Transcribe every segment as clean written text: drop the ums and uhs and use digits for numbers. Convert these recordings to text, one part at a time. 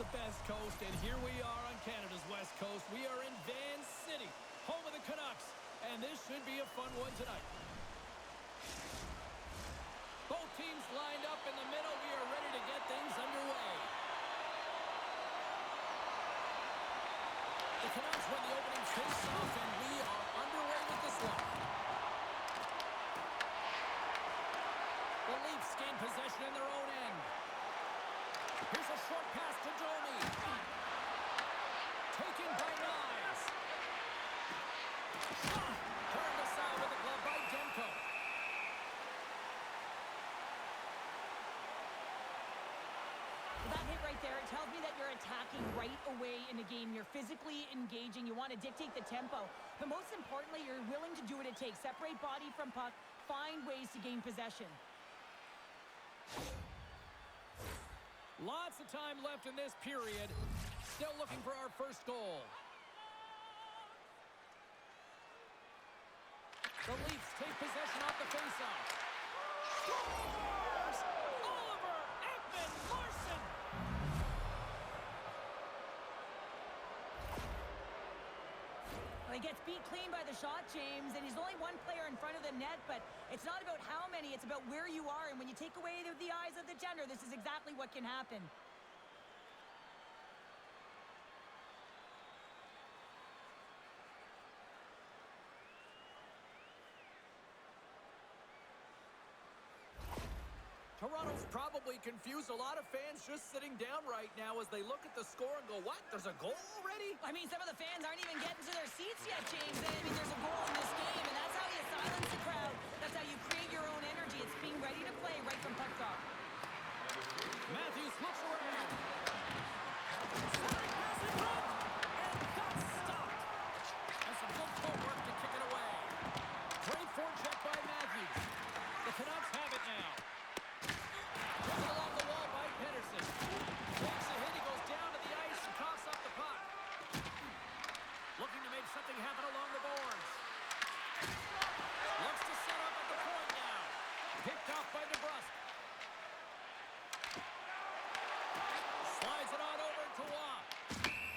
the best coast, and here we are on Canada's west coast. We are in Van City, home of the Canucks, and this should be a fun one tonight. Both teams lined up in the middle. We are ready to get things underway. The Canucks win the opening face-off, and we are underway with this one. The Leafs gain possession in their own end. Here's a short pass to Domi. Taken by Nyes. Shot! Turned aside with a glove by Demko. That hit right there, it tells me that you're attacking right away in the game. You're physically engaging. You want to dictate the tempo. But most importantly, you're willing to do what it takes. Separate body from puck. Find ways to gain possession. Lots of time left in this period. Still looking for our first goal. The Leafs take possession off the faceoff. Scores! Oliver Ekman-Larsson! Well, he gets beat clean by the shot, James, and he's only one player in front of the net, but it's not about how many, it's about where you are, and when you take away the eyes of the defender, this is exactly what can happen. Toronto's probably confused a lot of fans just sitting down right now as they look at the score and go, what? There's a goal already? I mean, some of the fans aren't even getting to their seats yet, James. I mean, there's a goal in this game, and that's how you silence the crowd. That's how you create your own energy. It's being ready to play right from puck drop. Matthews looks around. Centering pass in front, and got stopped. And some good footwork to kick it away. Great forecheck by Matthews. The Canucks have it now. Along the wall by Pedersen. Takes a hit, he goes down to the ice and coughs up the puck. Looking to make something happen along the boards. Looks to set up at the point now. Picked off by DeBrusque. Slides it on over to Waugh.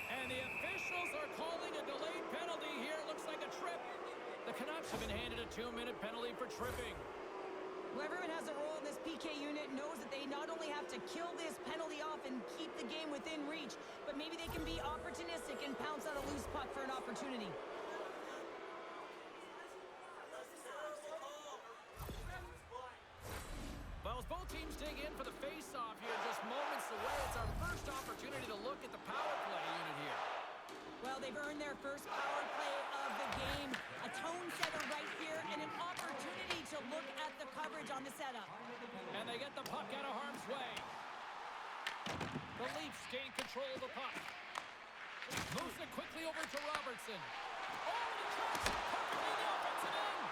And the officials are calling a delayed penalty here. Looks like a trip. The Canucks have been handed a 2-minute penalty for tripping. Whoever has a role in this PK unit knows that they not only have to kill this penalty off and keep the game within reach, but maybe they can be opportunistic and pounce on a loose puck for an opportunity. Well, as both teams dig in for the face-off here just moments away, it's our first opportunity to look at the power play unit here. Well, they've earned their first power play of the game. A tone setter right here and an opportunity to look at the coverage on the setup. And they get the puck out of harm's way. The Leafs gain control of the puck. Moves it quickly over to Robertson. Oh, and he tracks it perfectly in the offensive end.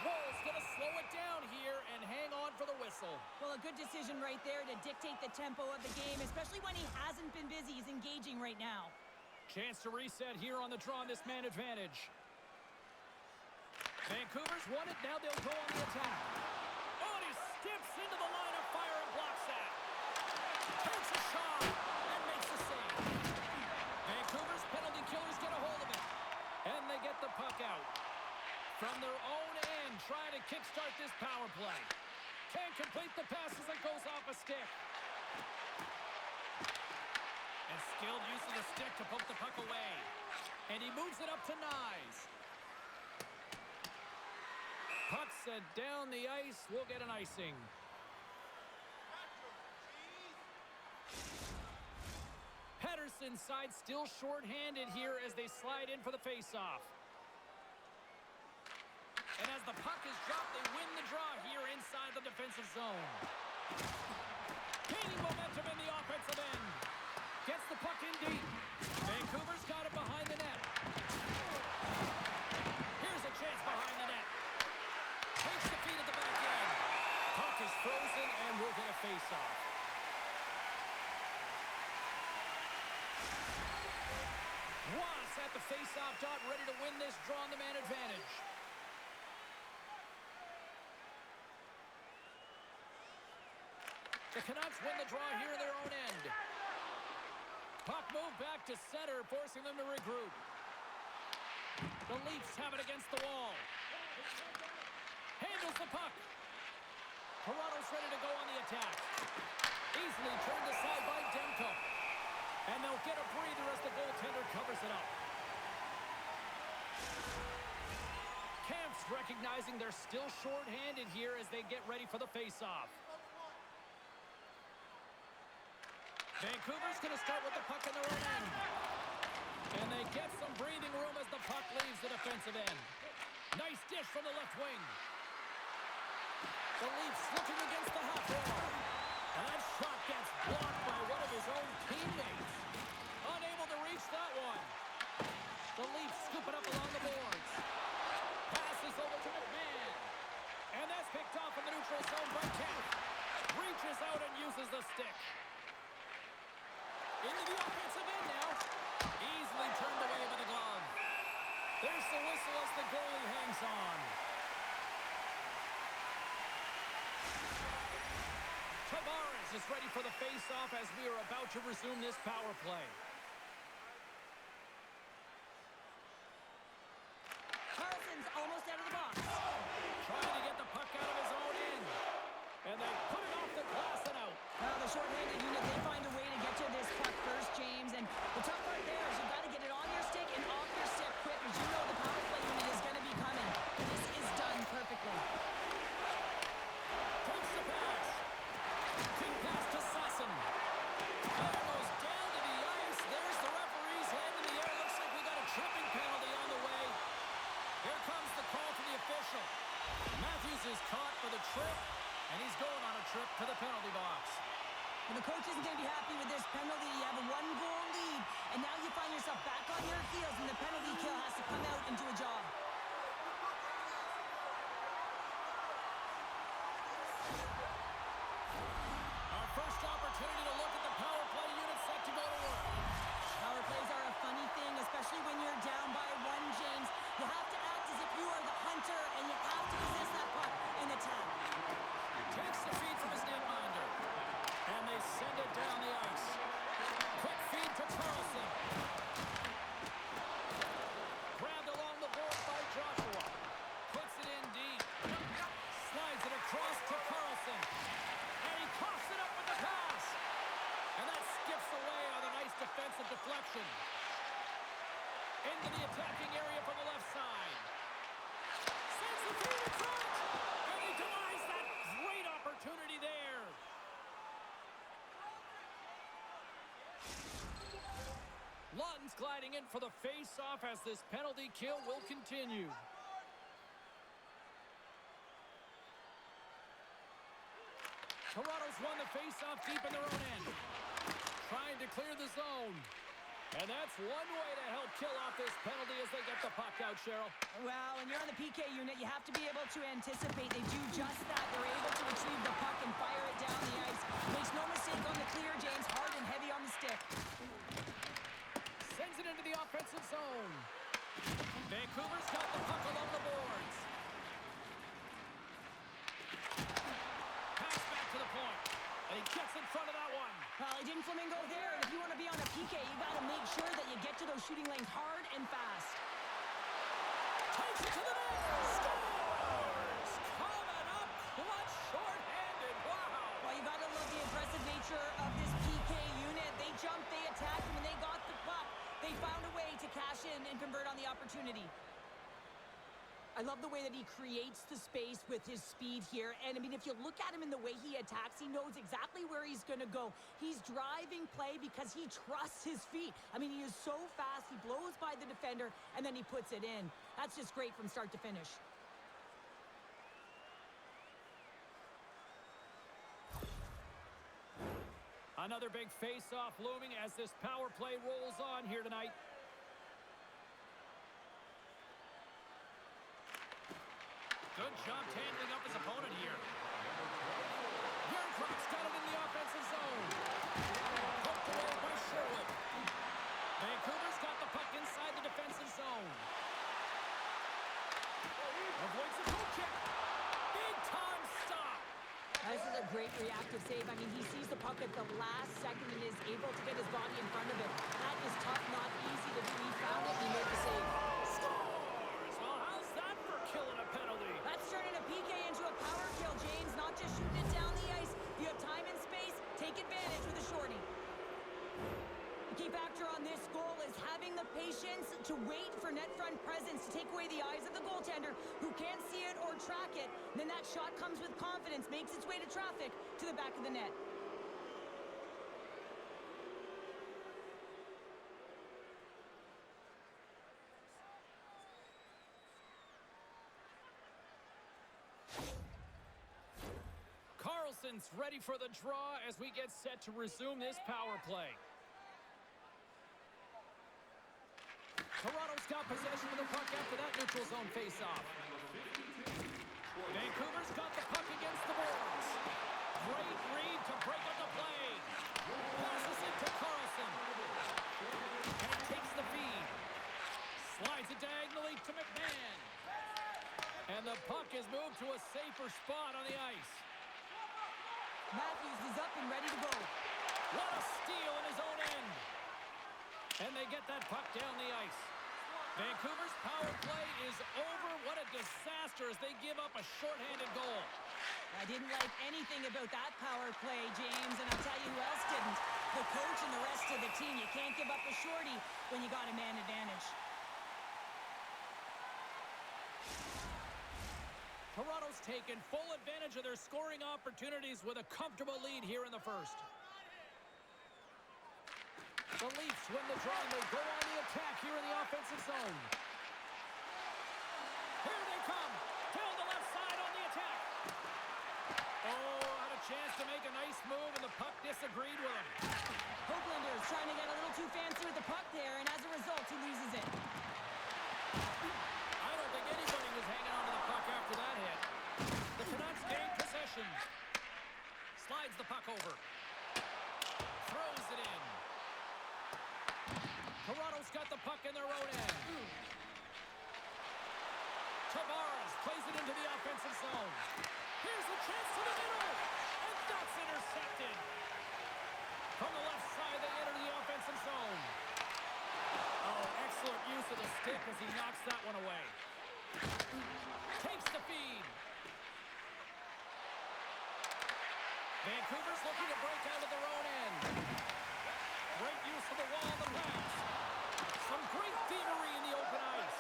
Woll's going to slow it down here and hang on for the whistle. Well, a good decision right there to dictate the tempo of the game, especially when he hasn't been busy. He's engaging right now. Chance to reset here on the draw on this man advantage. Vancouver's won it. Now they'll go on the attack. Oh, and he steps into the line of fire and blocks that. Takes a shot and makes the save. Vancouver's penalty killers get a hold of it. And they get the puck out. From their own end, trying to kickstart this power play. Can't complete the pass as it goes off a stick. And skilled use of the stick to poke the puck away. And he moves it up to Nyes. Puck set down the ice. We'll get an icing. Pedersen's side still short-handed here as they slide in for the face-off. And as the puck is dropped, they win the draw here inside the defensive zone. Gaining momentum in the offensive end. Gets the puck in deep. Vancouver's got it behind the net. Here's a chance behind the net. Takes the feed at the back end. Puck is frozen, and we'll get a face-off. Wass at the face-off dot, ready to win this draw on the man advantage. The Canucks win the draw here in their own end. Puck moved back to center, forcing them to regroup. The Leafs have it against the wall. Handles the puck. Toronto's ready to go on the attack. Easily turned aside by Demko. And they'll get a breather as the goaltender covers it up. Camp's recognizing they're still short-handed here as they get ready for the face-off. Vancouver's going to start with the puck in their own end. And they get some breathing room as the puck leaves the defensive end. Nice dish from the left wing. The Leafs looking against the half wall. And that shot gets blocked by one of his own teammates. Unable to reach that one. The Leafs scoop it up along the boards. Passes over to McMahon. And that's picked off in the neutral zone by Kemp. Reaches out and uses the stick. Into the offensive end now. Easily turned away by the glove. There's the whistle as the goalie hangs on. Tavares is ready for the face-off as we are about to resume this power play. Carlson's almost out of the box. Trying to get the puck out of his own end. And they put it off the glass and out. Well, the short-handed unit, they find a way to get to this puck first, James. And the tough part there is you've got to get it on your stick and off your stick quick, because you know the power play unit is going to be coming. This is done perfectly. Takes the pass. King pass to Sasson. Fire goes down to the ice. There's the referee's hand in the air. Looks like we got a tripping penalty on the way. Here comes the call from the official. Matthews is caught for the trip, and he's going on a trip to the penalty box. And the coach isn't going to be happy with this penalty. You have a one-goal lead, and now you find yourself back on your heels, and the penalty kill has to come out and do a job. Our first opportunity to look at the power play unit set to go to work. Power plays are a funny thing, especially when you're down by one, James. You have to act as if you are the hunter, and you have to possess that puck in attack. Takes the feed from his netminder. And they send it down the ice. Quick feed to Carlson. Grabbed along the boards by Joshua. Puts it in deep. Slides it across to Carlson. And he coughs it up with the pass. And that skips away on a nice defensive deflection. Into the attacking area from the left side. Sends the feed in front. And he denies that great opportunity there. Lund's gliding in for the face-off as this penalty kill will continue. Toronto's won the face-off deep in their own end. Trying to clear the zone. And that's one way to help kill off this penalty as they get the puck out, Cheryl. Well, when you're on the PK unit, you have to be able to anticipate. They do just that. They're able to retrieve the puck and fire it down the ice. Makes no mistake on the clear, James. Hard and heavy on the stick. Sends it into the offensive zone. Vancouver's got the puck along the boards. Pass back to the point. And he gets in front of that one. Well, he didn't flamingo there. And if you want to be on a PK, you got to make sure that you get to those shooting lanes hard and fast. Takes it to the net. Scores! Coming up clutch short-handed. Wow! Well, you got to love the impressive nature of this PK unit. They jumped, they attacked, and when they got the puck, they found a way to cash in and convert on the opportunity. I love the way that he creates the space with his speed here. And, I mean, if you look at him in the way he attacks, he knows exactly where he's going to go. He's driving play because he trusts his feet. I mean, he is so fast. He blows by the defender, and then he puts it in. That's just great from start to finish. Another big face-off looming as this power play rolls on here tonight. Good job tangling up his opponent here. Yarncroft's got it in the offensive zone. Poked away by Sherwood. Vancouver's got the puck inside the defensive zone. Avoids a goal kick. Big time stop. This is a great great reactive save. I mean, he sees the puck at the last second and is able to get his body in front of it. That is tough, not easy to do. He found it and he made the save. Scores! Well, how's that for killing a penalty? That's turning a PK into a power kill, James. Not just shooting it down the ice. If you have time and space, take advantage with a shorty. The key factor on this goal is having the patience to wait for net front presence to take away the eyes of the goaltender who can't see it or track it. Then that shot comes with confidence, makes its way to traffic to the back of the net. Carlson's ready for the draw as we get set to resume this power play. Toronto's got possession of the puck after that neutral zone faceoff. Vancouver's got the puck against the boards. Great read to break up the play. Passes it to Carlson. And takes the feed. Slides it diagonally to McMahon. And the puck is moved to a safer spot on the ice. Matthews is up and ready to go. What a steal in his own end. And they get that puck down the ice. Vancouver's power play is over. What a disaster as they give up a shorthanded goal. I didn't like anything about that power play, James, and I'll tell you who else didn't. The coach and the rest of the team. You can't give up a shorty when you got a man advantage. Toronto's taken full advantage of their scoring opportunities with a comfortable lead here in the first. The Leafs win the draw and they go on the attack here in the offensive zone. Here they come. Down the left side on the attack. Oh, had a chance to make a nice move and the puck disagreed with him. Hoaglander's trying to get a little too fancy with the puck there, and as a result, he loses it. I don't think anybody was hanging on to the puck after that hit. The Canucks gain possession. Slides the puck over. Throws it in. Toronto's got the puck in their own end. Tavares plays it into the offensive zone. Here's a chance to the middle. And that's intercepted. From the left side, they enter the offensive zone. Oh, excellent use of the stick as he knocks that one away. Takes the feed. Vancouver's looking to break out of their own end. Great use of the wall on the pass. Some great thievery in the open ice.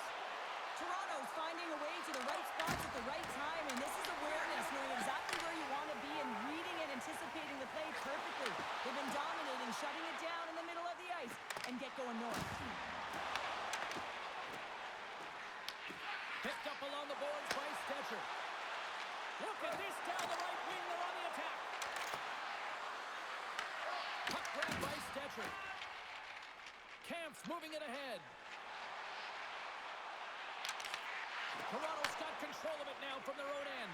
Toronto's finding a way to the right spots at the right time, and this is awareness, knowing exactly where you want to be and reading and anticipating the play perfectly. They've been dominating, shutting it down in the middle of the ice, and get going north. Picked up along the boards by Stetcher. Look at this down the right wing. They're on the attack. Puck grab by Stetcher. Camp's moving it ahead. Toronto's got control of it now from their own end.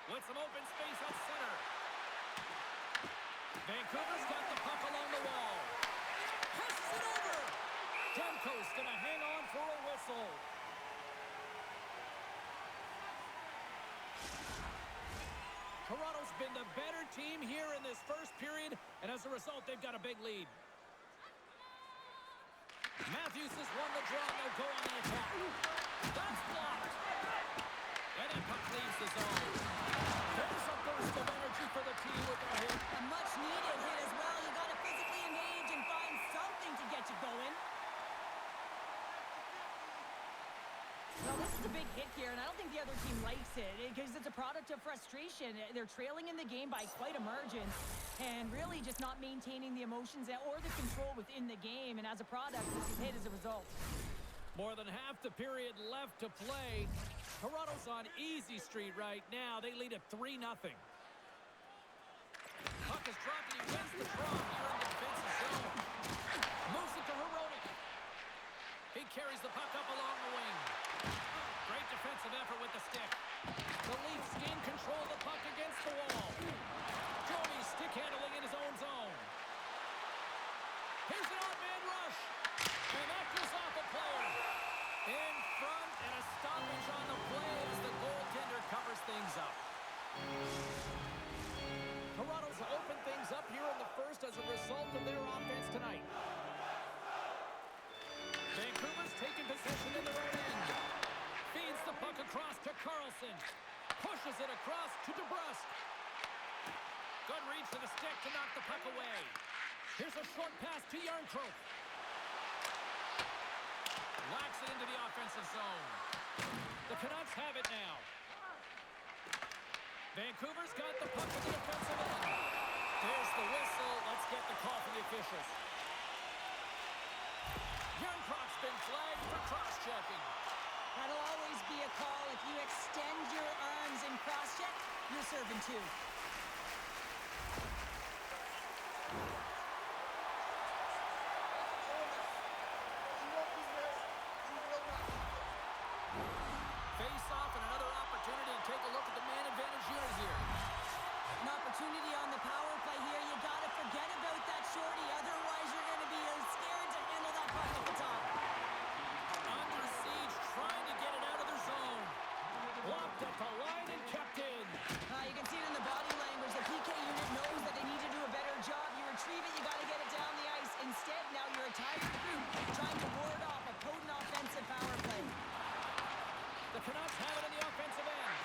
With some open space up center. Vancouver's got the puck along the wall. Passes it over. Demko's gonna hang on for a whistle. Toronto's been the better team here in this first period, and as a result, they've got a big lead. Matthews has won the draw, and they'll go on the attack. That's blocked. And that puck leaves the zone. There's a burst of energy for the team with that hit. A much-needed hit as well. You got to physically engage and find something to get you going. Well, this is a big hit here, and I don't think the other team likes it because it's a product of frustration. They're trailing in the game by quite a margin and really just not maintaining the emotions or the control within the game, and as a product, this is hit as a result. More than half the period left to play. Toronto's on easy street right now. They lead at 3-0. Puck is dropped and he wins the draw here in the defensive zone. Moves it to Hironi. He carries the puck up along the wing. Great defensive effort with the stick. The Leafs gain control of the puck against the wall. Joey stick handling in his own zone. Here's an odd man rush. And that goes off a player. In front and a stoppage on the play as the goaltender covers things up. Toronto's opened things up here in the first as a result of their offense tonight. Vancouver's taking possession in their own end. Feeds the puck across to Carlson. Pushes it across to DeBrusque. Good reach to the stick to knock the puck away. Here's a short pass to Yarncroke. Locks it into the offensive zone. The Canucks have it now. Vancouver's got the puck in the offensive end. There's the whistle. Let's get the call from the officials. Yarncroke's been flagged for cross-checking. That'll always be a call. If you extend your arms and cross-check, you're serving two. Face-off and another opportunity to take a look at the man advantage unit here. An opportunity on the power play here. You got to forget about that shorty. Otherwise, you're going to be scared to handle that puck at the top. Under siege, trying to get it out of their zone. Blocked at the line and kept in. You can see it in the body language. The PK unit knows that they need to do a better job. You retrieve it, you got to get it down the ice. Instead, now you're a tired group trying to ward off a potent offensive power play. The Canucks have it in the offensive end.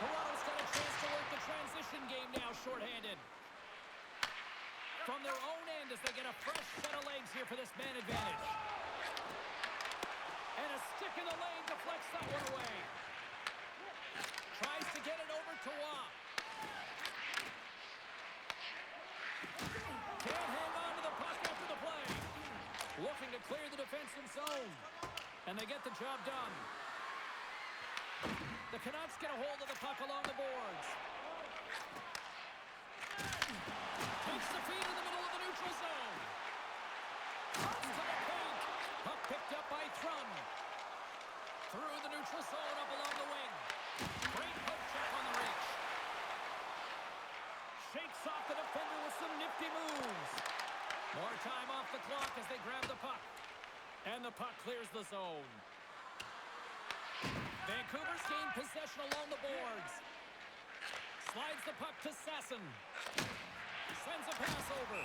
Toronto's got a chance to work the transition game now, shorthanded. From their own end as they get a fresh set of legs here for this man advantage. And a stick in the lane deflects that one away. Tries to get it over to Waugh. Can't hang on to the puck after the play. Looking to clear the defensive zone. And they get the job done. The Canucks get a hold of the puck along the boards. Takes the feed in the middle of the neutral zone. Cuts to the paint. Puck picked up by Thrum. Through the neutral zone up along the wing. Great hook check on the reach. Shakes off the defender with some nifty moves. More time off the clock as they grab the puck. And the puck clears the zone. Vancouver's gained possession along the boards. Slides the puck to Sasson. Sends a pass over.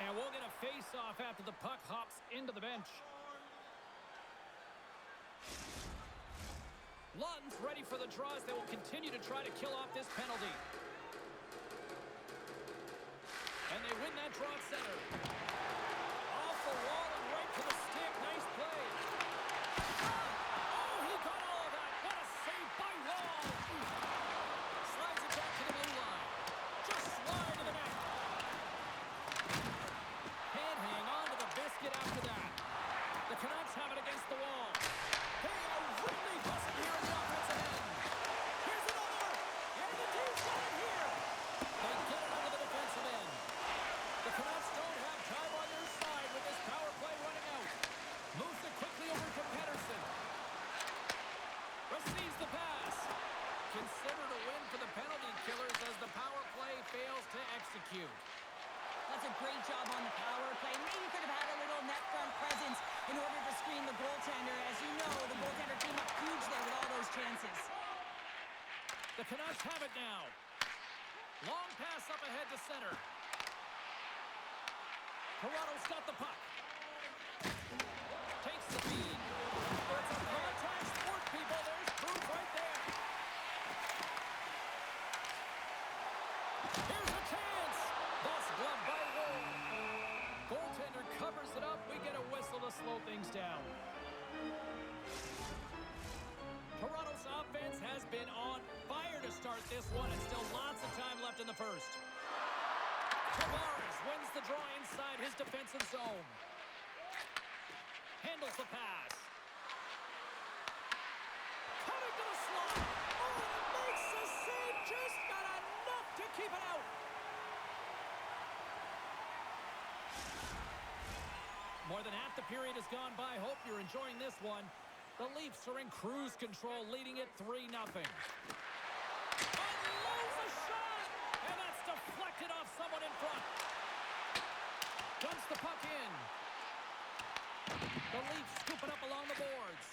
And we'll get a face-off after the puck hops into the bench. Lawton's ready for the draw as they will continue to try to kill off this penalty. And they win that draw at center. Off the wall and right to the stick. Nice play. Oh, he got all of that. What a save by Wall. Slides it back to the blue line. Just slide to the net. Can't hang on to the biscuit after that. The Canucks have it against the wall. Hey, a really busted here in the offensive end. Here's another. And the D's got it here. They get it under the defensive end. The Canucks don't have time on their side with this power play running out. Moves it quickly over to Pettersson. Receives the pass. Considered a win for the penalty killers as the power play fails to execute. That's a great job on the power play. Maybe could have had a little net front presence in order to screen the goaltender. As you know, the goaltender came up huge there with all those chances. The Canucks have it now. Long pass up ahead to center. Toronto's got the puck. Takes the feed. It's a contact sport, people. There's proof right there. Here's a chance. That's gloved by Wood. Goaltender covers it up. We get a whistle to slow things down. Toronto's offense has been on fire to start this one, and still lots of time left in the first. Tavares wins the draw inside his defensive zone. Handles the pass. Cutting to the slot. Oh, and makes the save. Just got enough to keep it out. More than half the period has gone by. Hope you're enjoying this one. The Leafs are in cruise control, leading it 3-0. Unloads a shot, and that's deflected off someone in front. Dumps the puck in. The Leafs scoop it up along the boards.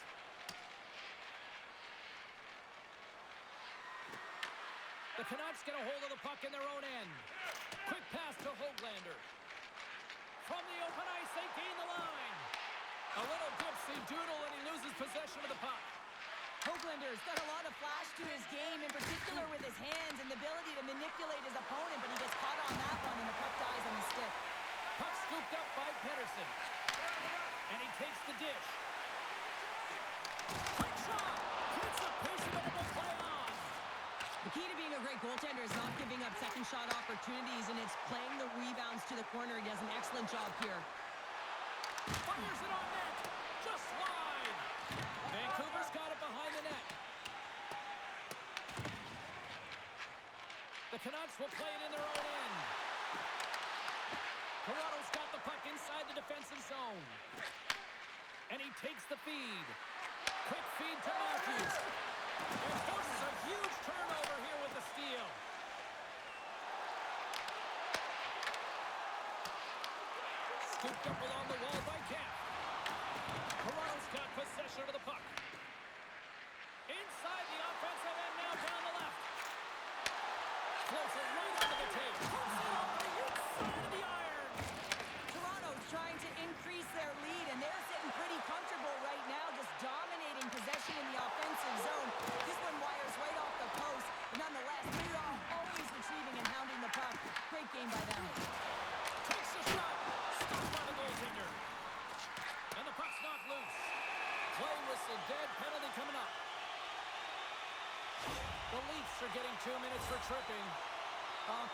The Canucks get a hold of the puck in their own end. Quick pass to Höglander. From the open ice, they gain the line. A little dipsy doodle, and he loses possession of the puck. Höglander's got a lot of flash to his game, in particular with his hands and the ability to manipulate his opponent, but he gets caught on that one, and the puck dies on the stick. Puck scooped up by Pettersson. And he takes the dish. Quick shot! Hits a piece of it will play on. The key to being a great goaltender is not giving up second shot opportunities, and it's playing the rebounds to the corner. He does an excellent job here. Fires it on net. Just wide. Vancouver's got it behind the net. The Canucks will play it in their own end. Toronto's got the puck inside the defensive zone. And he takes the feed. Quick feed to Matthews. And forces a huge turnover here with the steal. Scooped up along the wall by Kemp. Toronto's got possession of the puck. Inside the offensive end, now down the left. Floats it right into the tape. Pumps it off the inside of the iron. Toronto's trying to increase their lead, and they're sitting pretty comfortable right now, just dominating possession in the offensive zone. This one wires right off the post, but nonetheless, they're always retrieving and hounding the puck. Great game by them. Takes the shot. Stopped by the goaltender. And the puck's not loose. Play whistle dead. Penalty coming up. The Leafs are getting 2 minutes for tripping.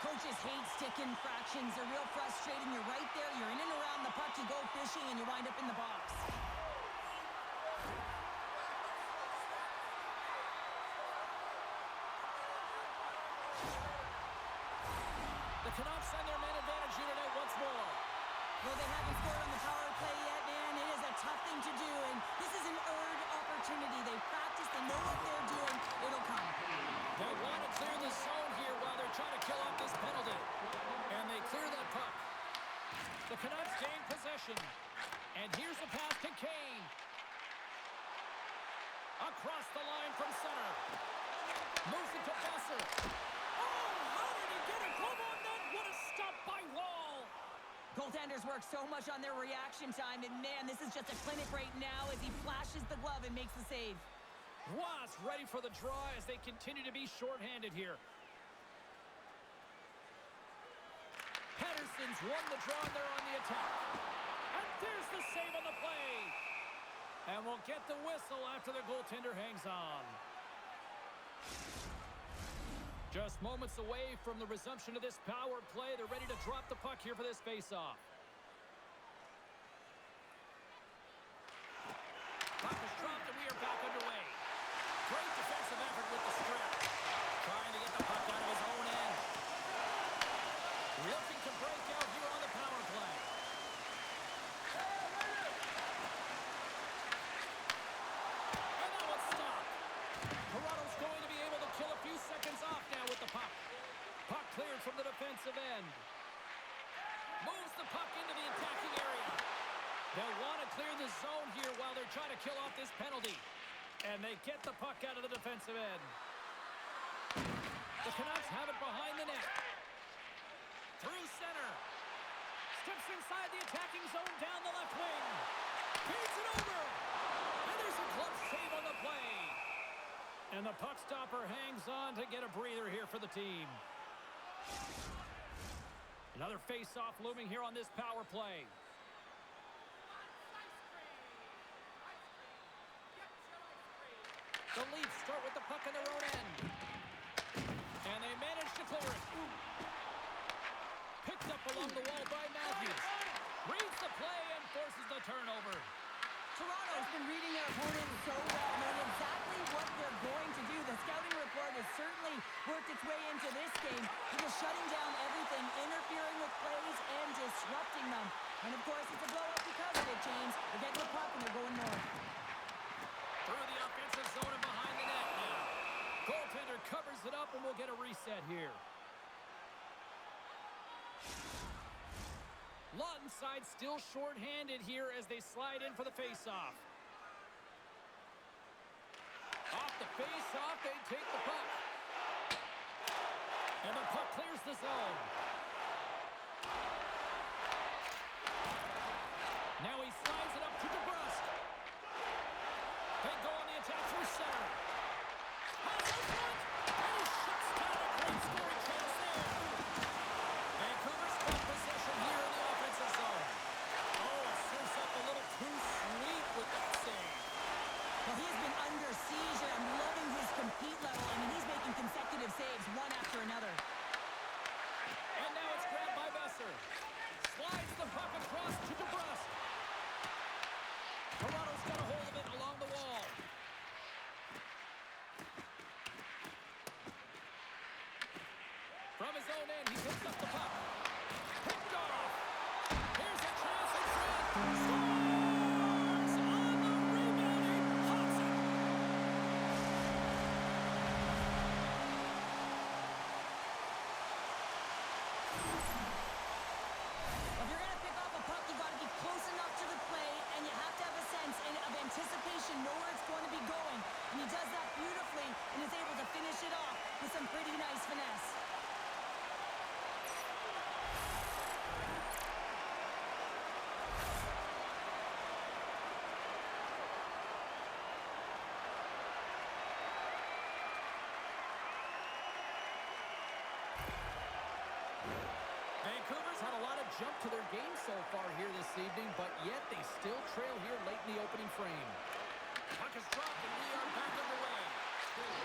Coaches hate stick infractions. They're real frustrating. You're right there. You're in and around the puck. You go fishing, and you wind up in the box. The Canucks send their man advantage unit out once more. Well, they haven't scored on the power play yet, man. It is a tough thing to do, and this is an earned opportunity. They practice. They know what they're doing. It'll come. They want to clear the zone here while they're trying to kill off this penalty. And they clear that puck. The Canucks gain possession. And here's a pass to Kane. Across the line from center. Moves it to Besser. Oh, how did he get it? Glove on net. What a stop by Wall. Goaltenders work so much on their reaction time, and man, this is just a clinic right now as he flashes the glove and makes the save. Watts ready for the draw as they continue to be shorthanded here. Pettersson's won the draw and they're on the attack. And there's the save on the play. And we'll get the whistle after the goaltender hangs on. Just moments away from the resumption of this power play. They're ready to drop the puck here for this faceoff. Puck is dropped and we are back underway. Great defensive effort with the strip. Trying to get the puck out of his own end. Looking to break out here on the power play. And that one's stopped. Toronto's going to be able to kill a few seconds off now with the puck. Puck cleared from the defensive end. Moves the puck into the attacking area. They'll want to clear the zone here while they're trying to kill off this penalty. And they get the puck out of the defensive end. The Canucks have it behind the net. Through center. Steps inside the attacking zone down the left wing. Feeds it over. And there's a glove save on the play. And the puck stopper hangs on to get a breather here for the team. Another face-off looming here on this power play. The Leafs start with the puck in their own end. And they manage to clear it. Picked up along the wall by Matthews. Reads the play and forces the turnover. Toronto's been reading their opponent so well, knowing exactly what they're going to do. The scouting report has certainly worked its way into this game, just shutting down everything, interfering with plays, and disrupting them. And, of course, it's a blowout because of it, James. They're getting the puck and they're going north. Through the offensive zone and behind the net now. Goaltender covers it up and we'll get a reset here. Lawton's side still short-handed here as they slide in for the face-off. Off the face-off, they take the puck. Puck clears the zone. Now he slides it up to DeBrusque. They go on the attack through center. Pass in front, and he shuts down a great scoring chance there. Vancouver's got possession here in the offensive zone. Oh, it serves up a little too sweet with that save. Well, he has been under siege, and I'm loving his compete level. I mean, he's making consecutive saves, one after another. And now it's grabbed by Besser. Slides the puck across to DeBrusque. Toronto's got a hold of it along the wall. From his own end, he picks up the puck. Picked off. Here's a chance in front. Scores on the rebounding Hudson. If you're going to pick off a puck, you got to be close enough to the play, and you have to have a sense of anticipation, know where it's going to be going. And he does that beautifully and is able to finish it off with some pretty nice finesse. Vancouver's had a lot of jump to their game so far here this evening, but yet they still trail here late in the opening frame. Puck is dropped, and we are back underway.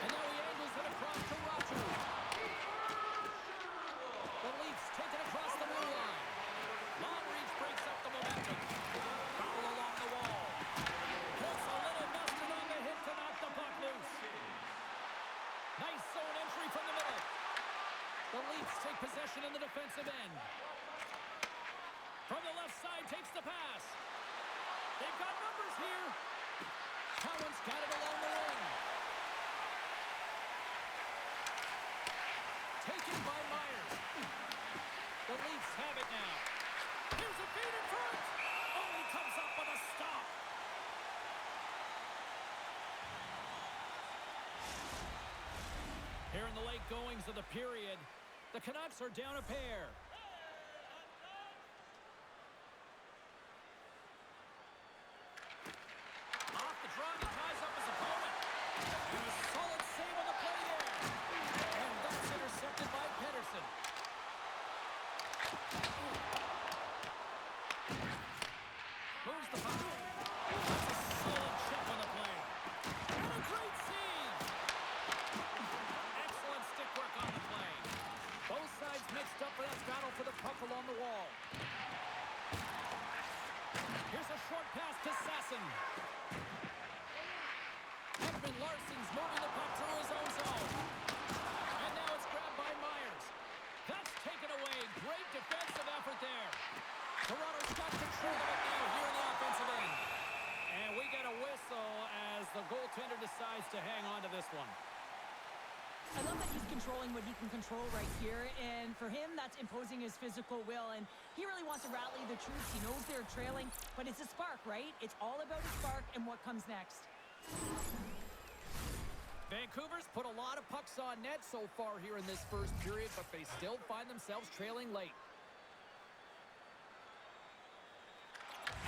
And now he angles it across to Ratu. The Leafs take it across the blue line. Long reach breaks up the momentum. Foul along the wall. Gets a little busted on the hit to knock the puck loose. Nice zone entry from the middle. The Leafs take possession in the defensive end. From the left side, takes the pass. They've got numbers here. Cowan's got it along the wing. Taken by Myers. The Leafs have it now. Here's a feed in front. Oh, he comes up with a stop. Here in the late goings of the period, the Canucks are down a pair. Off the draw, he ties up his opponent. And a solid save on the play there. And that's intercepted by Pedersen. Moves the puck. That's a solid check on the play. And a great save. Excellent stick work on the play. Both sides mixed up for that battle for the puck along the wall. Here's a short pass to Sasson. Edmund Larson's moving the puck through his own zone. And now it's grabbed by Myers. That's taken away. Great defensive effort there. Toronto's got control of it now here in the offensive end. And we get a whistle as the goaltender decides to hang on to this one. I love that he's controlling what he can control right here, and for him, that's imposing his physical will, and he really wants to rally the troops. He knows they're trailing, but it's a spark, right? It's all about a spark and what comes next. Vancouver's put a lot of pucks on net so far here in this first period, but they still find themselves trailing late.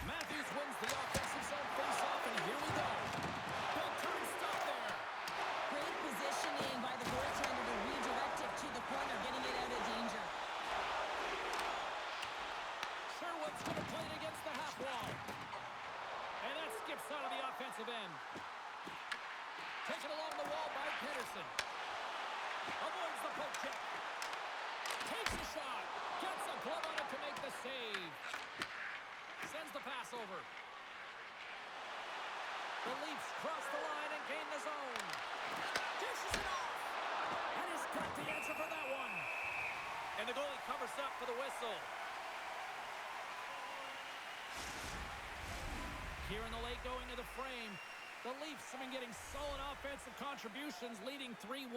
Matthews wins the offensive zone face-off, and here we go. Big time stop there. Great positioning by the goaltender to redirect it to the corner, getting it out of danger. Sherwood's going to play it against the half wall. And that skips out of the offensive end. Taken along the wall by Pedersen. Avoids the poke check. Takes a shot. Gets a glove on it to make the save. Sends the pass over. The Leafs cross the line and gain the zone. Dishes it off. And he's got the answer for that one. And the goalie covers up for the whistle. Here in the late going of the frame, the Leafs have been getting solid offensive contributions, leading 3-1.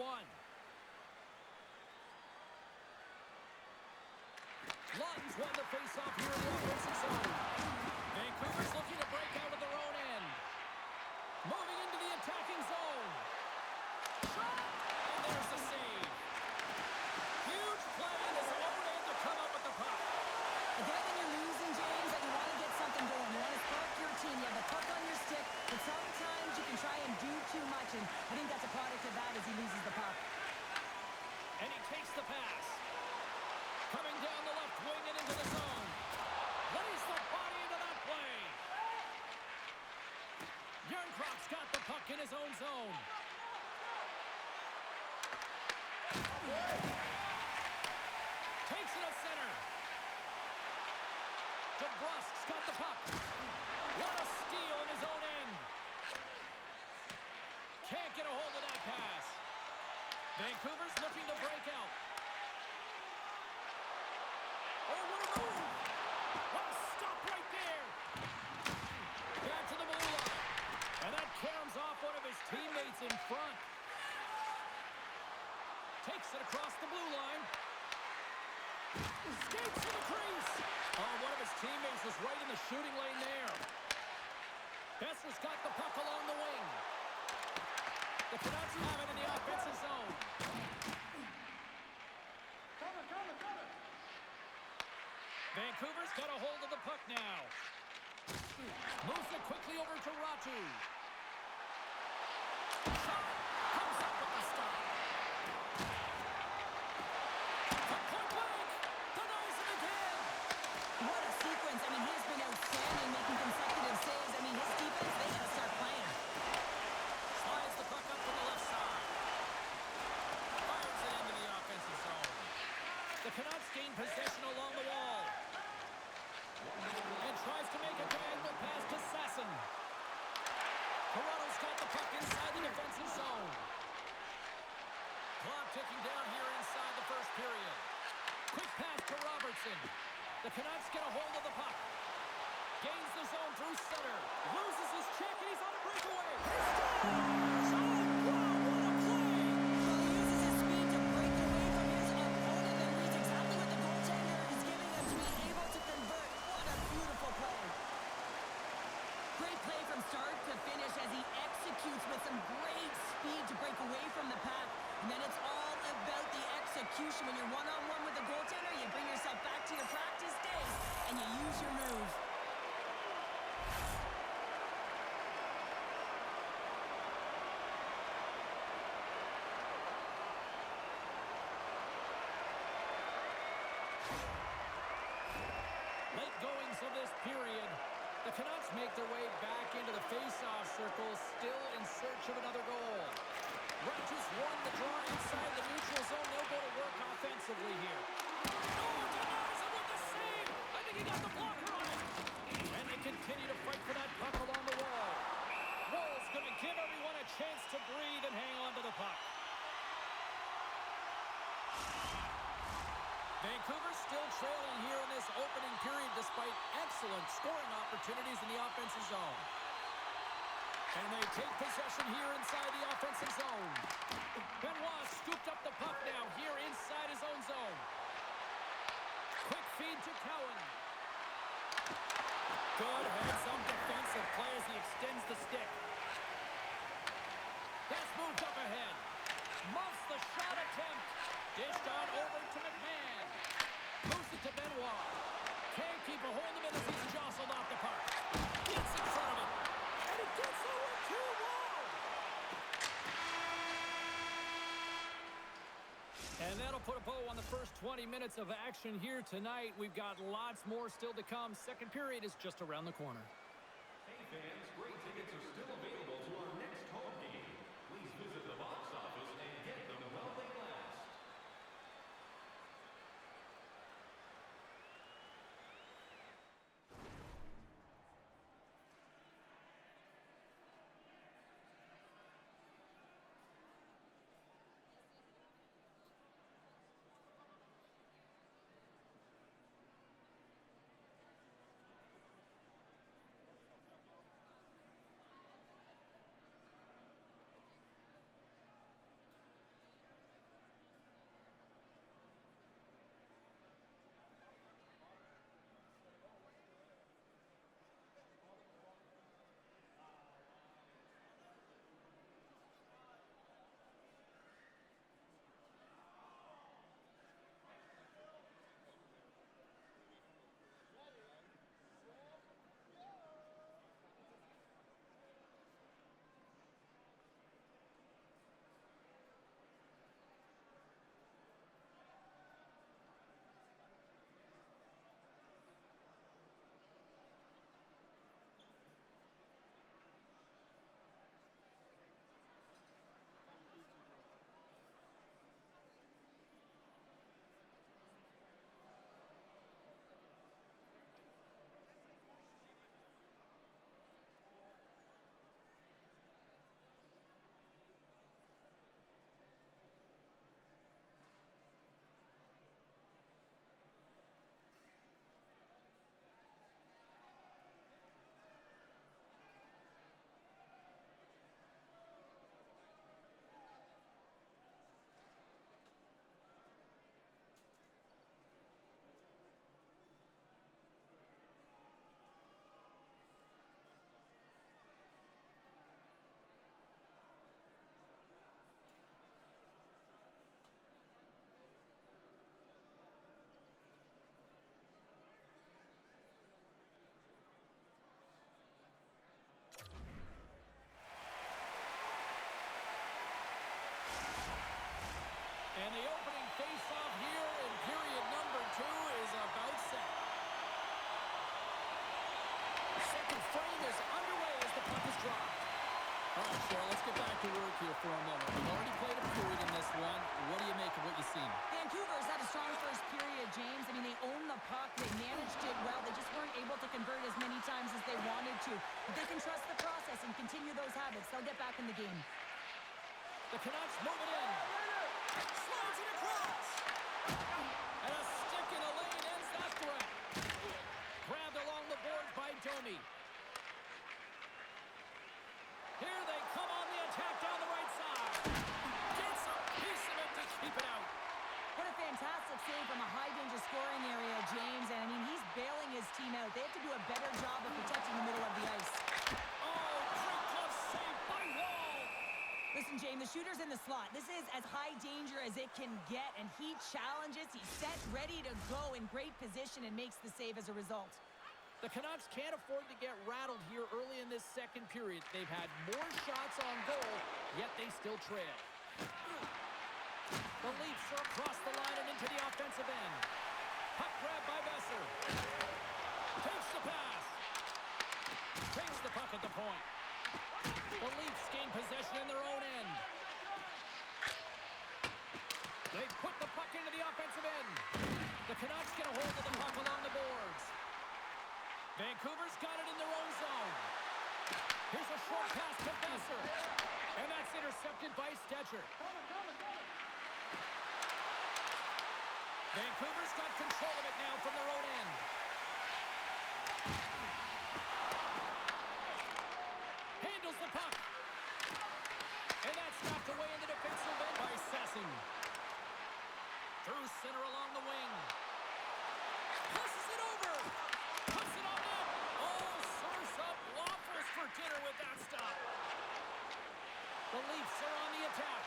Lawton's won the faceoff here in the offensive zone. Vancouver's looking to break out of their own end. Moving into the attacking zone. Shot! And there's the save. Huge Takes it to center. DeBrusque's got the puck. What a steal in his own end. Can't get a hold of that pass. Vancouver's looking to break out. Oh, what a move. What a stop right there. Back to the blue line. And that caroms off one of his teammates in front. Takes it across the blue line. Skates to the crease. Oh, one of his teammates was right in the shooting lane there. Besser's got the puck along the wing. The Canucks have it in the offensive zone. Vancouver's got a hold of the puck now. Moves it quickly over to Ratu. Shot. Comes up with the stop. From point blank. Denies it again. What a sequence. I mean, he's been outstanding making consecutive saves. I mean, his defense, they got to start playing. Slides the puck up to the left side. Fires it into the offensive zone. The Canucks gain possession along the wall. And tries to make a diagonal pass to Sasson. Toronto's got the puck inside the defensive zone. Clock ticking down here inside the first period. Quick pass to Robertson. The Canucks get a hold of the puck. Gains the zone through center. Loses his check and he's on a breakaway. He scores! Oh, wow, what a play! Well, he uses his speed to break away from his opponent and reads exactly what the goaltender is giving him to be able to convert. What a beautiful play. Great play from start to finish as he executes with some great speed to break away from the pack. And then it's all about the execution. When you're one-on-one with the goaltender, you bring yourself back to your practice days and you use your move. Late goings of this period. The Canucks make their way back into the face-off circle, still in search of another goal. Rangers won the draw inside the neutral zone. They'll go to work offensively here. Oh, denies it with the save. I think he got the blocker on it. And they continue to fight for that puck along the wall. Woll's going to give everyone a chance to breathe and hang on to the puck. Vancouver still trailing here in this opening period despite excellent scoring opportunities in the offensive zone. And they take possession here inside the offensive zone. Benoit scooped up the puck now here inside his own zone. Quick feed to Cowan. Good heads-up defensive play as he extends the stick. That's moved up ahead. Muffs the shot attempt. Dished on over to McMahon. Moves it to Benoit. Can't keep a hold of it as he's jostled off the puck. Gets in front of it. And he gets over too low. And that'll put a bow on the first 20 minutes of action here tonight. We've got lots more still to come. Second period is just around the corner. Hey fans, great tickets are still available to our next home game. Please visit the box office and get them while they last. second frame is underway as the puck is dropped. All right, Cheryl, let's get back to work here for a moment. We've already played a period in this one. What do you make of what you've seen? Vancouver's had a strong first period, James. I mean, they owned the puck. They managed it well. They just weren't able to convert as many times as they wanted to. But they can trust the process and continue those habits. They'll get back in the game. The Canucks move it in. Slides it across. And a stick in the lane ends that threat. Grabbed along the boards by Domi. Here they come on the attack down the right side. Gets a piece of it to keep it out. What a fantastic save from a high-danger scoring area, James. And, I mean, he's bailing his team out. They have to do a better job of protecting the middle of the ice. Oh, great glove save by Wall. Listen, James, the shooter's in the slot. This is as high danger as it can get, and he challenges. He's set, ready to go in great position, and makes the save as a result. The Canucks can't afford to get rattled here early in this second period. They've had more shots on goal, yet they still trail. The Leafs are across the line and into the offensive end. Puck grab by Besser. Takes the pass. Takes the puck at the point. The Leafs gain possession in their own end. They put the puck into the offensive end. The Canucks get a hold of the puck along the boards. Vancouver's got it in their own zone. Here's a short pass to Besser. And that's intercepted by Stetcher. Vancouver's got control of it now from their own end. Handles the puck. And that's knocked away in the defensive end by Sasson. Through center along the wing. Passes it over. Puts it on net. Oh, serves up waffles for dinner with that stop. The Leafs are on the attack.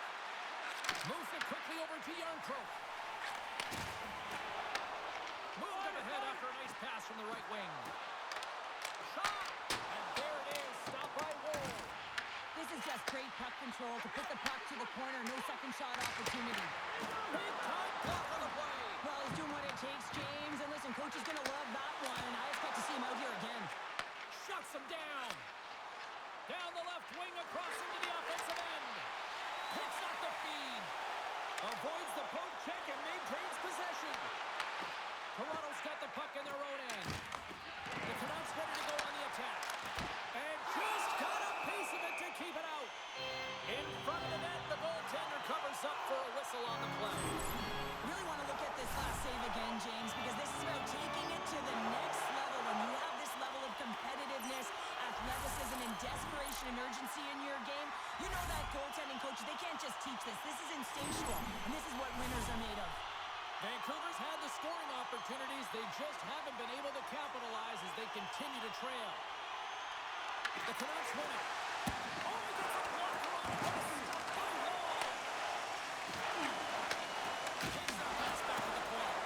Moves it quickly over to Yarncroke. Moved him ahead after a nice pass from the right wing. Shot! And there it is. Stopped by Wall. This is just great puck control to put the puck to the corner. No second shot opportunity. Big time block on the play. Well, he's doing what it takes, James. And listen, coach is going to love that one. And I expect to see him out here again. Shuts him down. Down the left wing across into the offensive end. Picks up the feed. Avoids the poke check and maintains possession. Toronto's got the puck in their own end. The Canucks ready to go on the attack. And just got a piece of it to keep it out. In front of the net, the goaltender covers up for a whistle on the play. Really want to look at this last save again, James, because this is about taking it to the next level. When you have this level of competitiveness, athleticism, and desperation and urgency in your game, you know that goaltending coaches, they can't just teach this. This is instinctual, and this is what winners are made of. Vancouver's had the scoring opportunities. They just haven't been able to capitalize as they continue to trail. The Canucks win it. Oh, he gets a blocker on it. Stopped by Wall. Takes that pass back to the corner.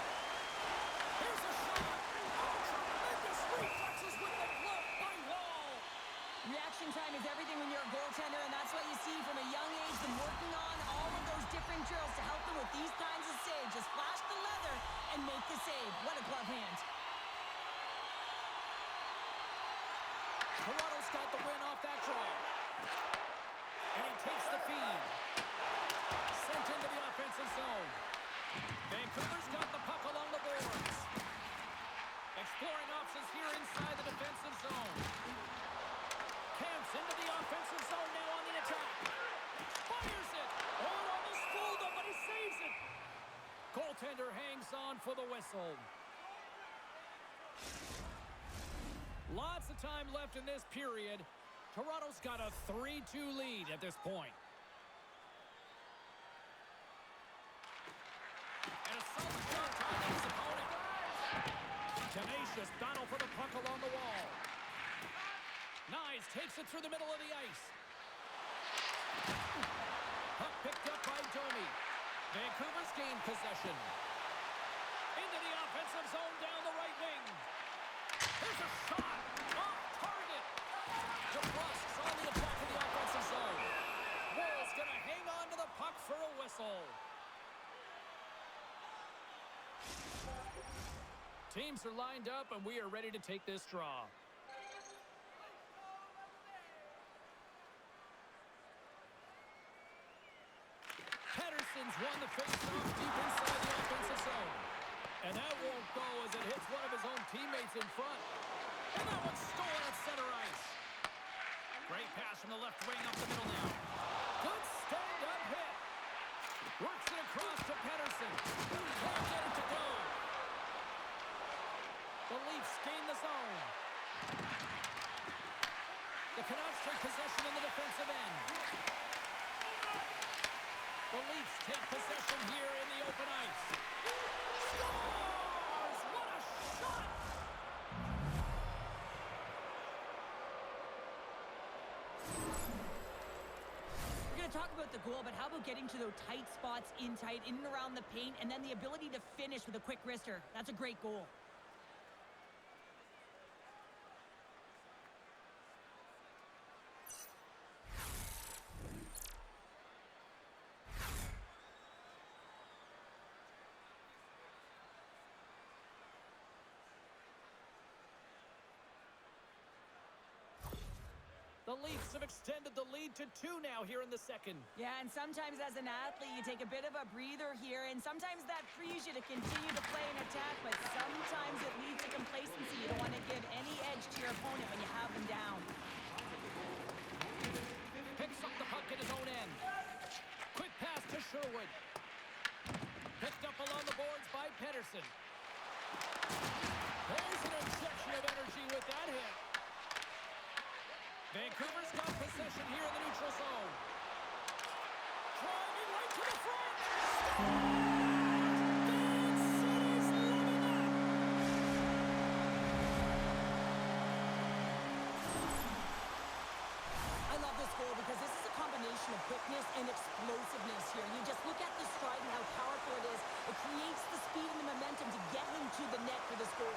Here's a shot. Oh, tremendous reflexes with the glove by Wall. Reaction time is everything when you're a goaltender, and that's what you see from a young age, been working on all of those different drills to help them with these kinds of saves. Just flash the leather and make the save. What a glove hand. Toronto's got the win off that draw. And he takes the feed. Sent into the offensive zone. Vancouver's got the puck along the boards. Exploring options here inside the defensive zone. Camps into the offensive zone now on the attack. Fires it. Oh, almost fooled him, but he saves it. Goaltender hangs on for the whistle. Lots of time left in this period. Toronto's got a 3-2 lead at this point. And a solid contact on his opponent. Tenacious battle for the puck along the wall. Nyes takes it through the middle of the ice. Puck picked up by Domi. Vancouver's gained possession. Into the offensive zone down the right wing. Here's a shot. Off target. DeBrusk's on the attack in the offensive zone. Wall's going to hang on to the puck for a whistle. Teams are lined up, and we are ready to take this draw. Sassen's won the faceoff deep inside the offensive zone. And that won't go as it hits one of his own teammates in front. And that one's stolen at center ice. Great pass from the left wing up the middle now. Good stand-up hit. Works it across to Pettersson. Can't get it to go. The Leafs gain the zone. The Canucks take possession in the defensive end. The Leafs take possession here in the open ice. Scores! What a shot! We're going to talk about the goal, but how about getting to those tight spots in and around the paint, and then the ability to finish with a quick wrister? That's a great goal. The Leafs have extended the lead to 2 now here in the second. Yeah, and sometimes as an athlete, you take a bit of a breather here, and sometimes that frees you to continue to play an attack, but sometimes it leads to complacency. You don't want to give any edge to your opponent when you have them down. Picks up the puck at his own end. Quick pass to Sherwood. Picked up along the boards by Pettersson. There's an injection of energy with that hit. Vancouver's got possession here in the neutral zone. Driving right to the front. Van City's loving that. I love this goal because this is a combination of quickness and explosiveness here. You just look at the stride and how powerful it is. It creates the speed and the momentum to get him to the net for this goal.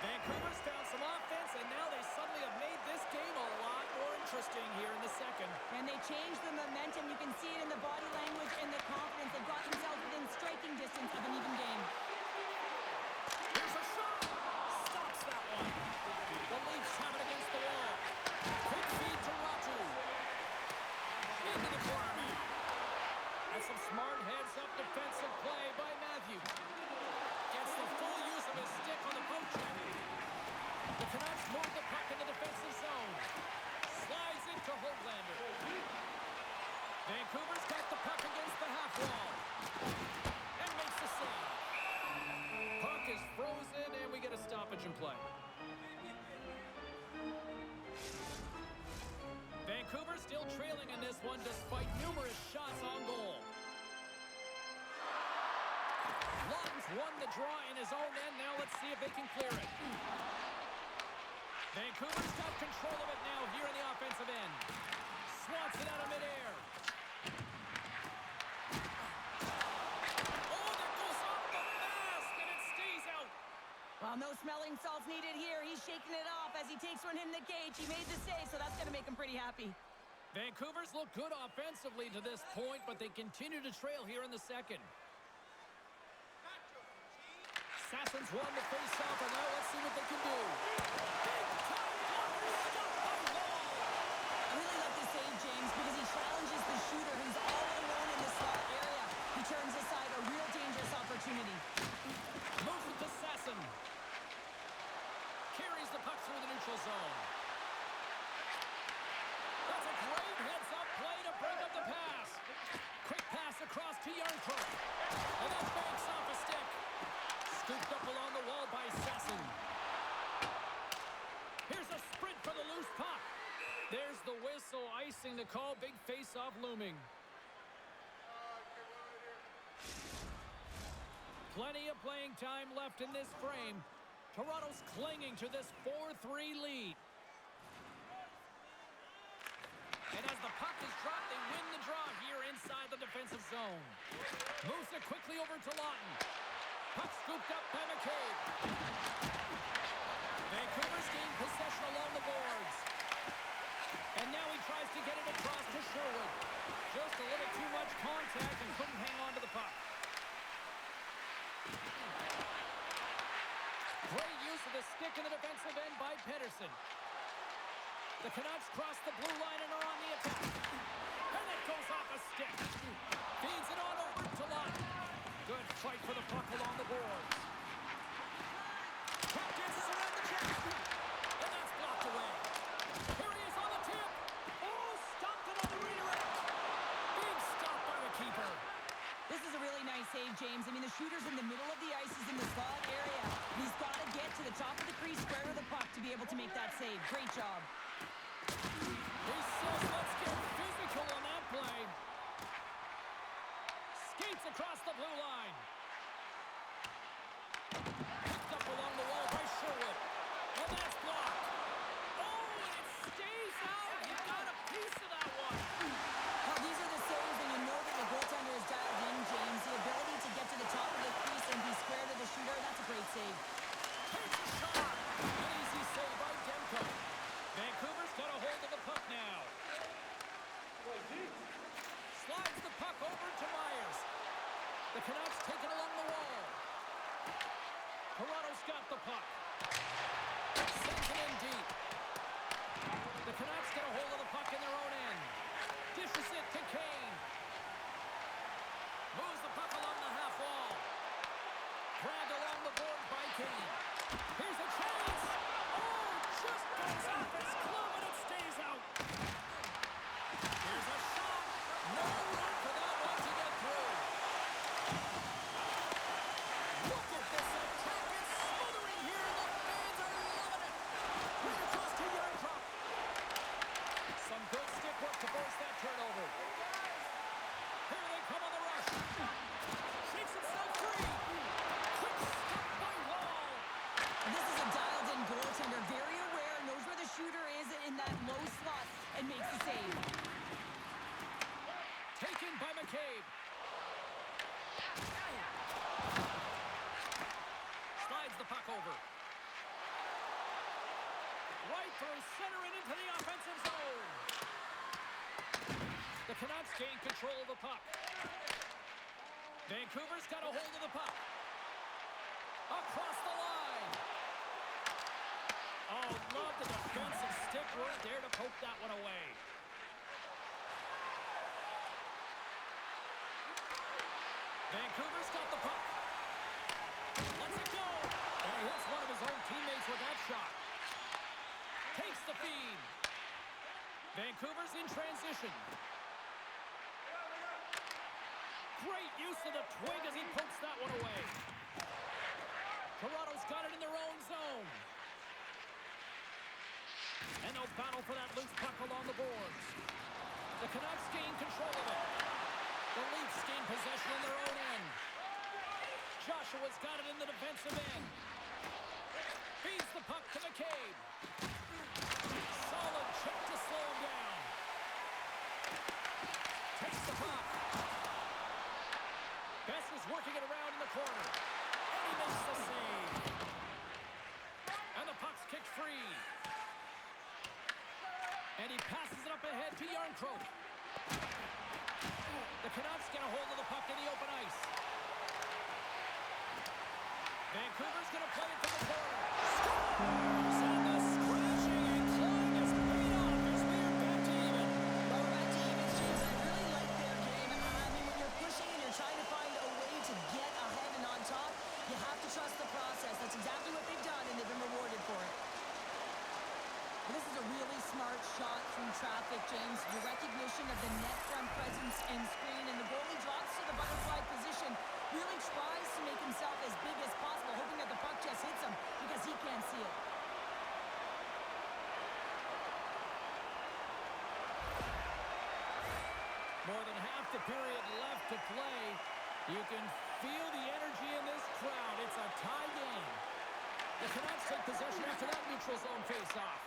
Vancouver's found some offense, and now they suddenly have made this game a lot more interesting here in the second. And they changed the momentum. You can see it in the body language and the confidence. They've got themselves within striking distance of an even game. Here's a shot. Stops that one. The Leafs have it against the wall. Quick feed to Ratu. Into the corner now. That's some smart heads-up defensive play by Matthews. Gets the full use of his stick on the poke check. The Canucks move the puck in the defensive zone. Slides into Hoaglander. Vancouver's got the puck against the half wall. And makes the save. Puck is frozen, and we get a stoppage in play. Vancouver still trailing in this one despite numerous shots on goal. Lawton's won the draw in his own end. Now let's see if they can clear it. Vancouver's got control of it now here in the offensive end. Swats it out of midair. Oh, that goes off the mask, and it stays out. Well, no smelling salts needed here. He's shaking it off as he takes one in the cage. He made the save, so that's going to make him pretty happy. Vancouver's look good offensively to this point, but they continue to trail here in the second. Sassen's won the face-off, and now let's see what they can do. Big-time blocker stopped by Wall. I really like the save, James, because he challenges the shooter who's all alone in the slot area. He turns aside a real dangerous opportunity. Moves it to Sassen. Carries the puck through the neutral zone. That's a great heads-up play to break up the pass. Quick pass across to Yarncrook. And that banks off a stick. Scooped up along the wall by Sassen. Here's a sprint for the loose puck. There's the whistle, icing the call. Big face-off looming. Plenty of playing time left in this frame. Toronto's clinging to this 4-3 lead. And as the puck is dropped, they win the draw here inside the defensive zone. Moves it quickly over to Lawton. Puck scooped up by McCabe. Vancouver's gained possession along the boards. And now he tries to get it across to Sherwood. Sherwood. Just a little too much contact and couldn't hang on to the puck. Great use of the stick in the defensive end by Pedersen. The Canucks cross the blue line and are on the attack. And it goes off a stick. Feeds it on over to Lott. Good fight for the puck along the boards. Puck dances around the check. And that's blocked away. Here he is on the tip. Oh, stopped it on the redirect. Big stop by the keeper. This is a really nice save, James. I mean, the shooter's in the middle of the ice. He's in the slot area. He's got to get to the top of the crease, square of the puck to be able to make that save. Great job. He says, let's get physical on that play. Skates across the blue line. Picked up along the wall by Sherwood. And that's blocked. Oh, and it stays out. He got a piece of that one. Well, these are the saves, and you know that the goaltender is dialed in, James. The ability to get to the top of the crease and be square to the shooter, that's a great save. Takes a shot. An easy save by Demko. Vancouver's got a hold of the puck now. Slides the puck over to Myers. The Canucks take it along the wall. Toronto's got the puck. Sends it in deep. The Canucks get a hold of the puck in their own end. Dishes it to Kane. Moves the puck along the half wall. Grabbed along the board by Kane. Here's a chance. Oh, just goes off its glove and it stays out. Here's a shot. No room for that one to get through. Look at this attack. It's smothering here. The fans are loving it. Right across to Yarncroft. Some good stick work to force that turnover. Here they come on the rush. Shakes himself free. Quick step by Wall. This is a dialed-in goaltender, very aware, knows where the shooter is in that low slot, and makes the save. Taken by McCabe. Slides the puck over. Right through center and into the offensive zone. The Canucks gain control of the puck. Vancouver's got a hold of the puck. Across the line. Oh, love the defensive stick work there to poke that one away. Vancouver's got the puck. Lets it go. And he hits one of his own teammates with that shot. Takes the feed. Vancouver's in transition. Great use of the twig as he pokes that one away. Toronto's got it in their own zone. And no battle for that loose puck along the boards. The Canucks gain control of it. The Leafs gain possession in their own end. Joshua's got it in the defensive end. Feeds the puck to McCabe. Solid check to slow him down. Takes the puck. Bess is working it around in the corner. And he makes the save. And the puck's kicked free. And he passes it up ahead to Yarncroke. The Canucks get a hold of the puck in the open ice. Vancouver's going to play it to the corner. Scores! And the scratching and clawing is paid off as we are back to even. Well, we're back to even, James. I really like their game. I mean, when you're pushing and you're trying to find a way to get ahead and on top, you have to trust the process. That's exactly what they've done, and they've been rewarded for it. This is a really smart shot through traffic, James. The recognition of the net front presence and screen, and the goalie drops to the butterfly position, really tries to make himself as big as possible, hoping that the puck just hits him because he can't see it. More than half the period left to play. You can feel the energy in this crowd. It's a tie game. The Canucks take possession after that neutral zone face-off.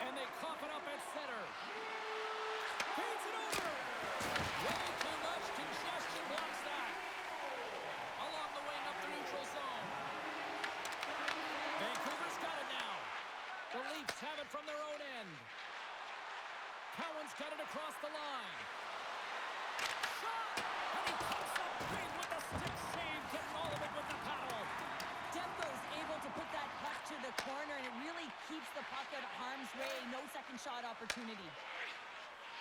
And they cough it up at center. Feeds it over. Way too much congestion blocks that. Along the wing up the neutral zone. Vancouver's got it now. The Leafs have it from their own end. Cowan's got it across the line. Shot! And he comes up big with the stick save, getting all of it with the paddle. Demko's able to put that puck to the corner, and it really keeps the puck out of harm's way. No second shot opportunity.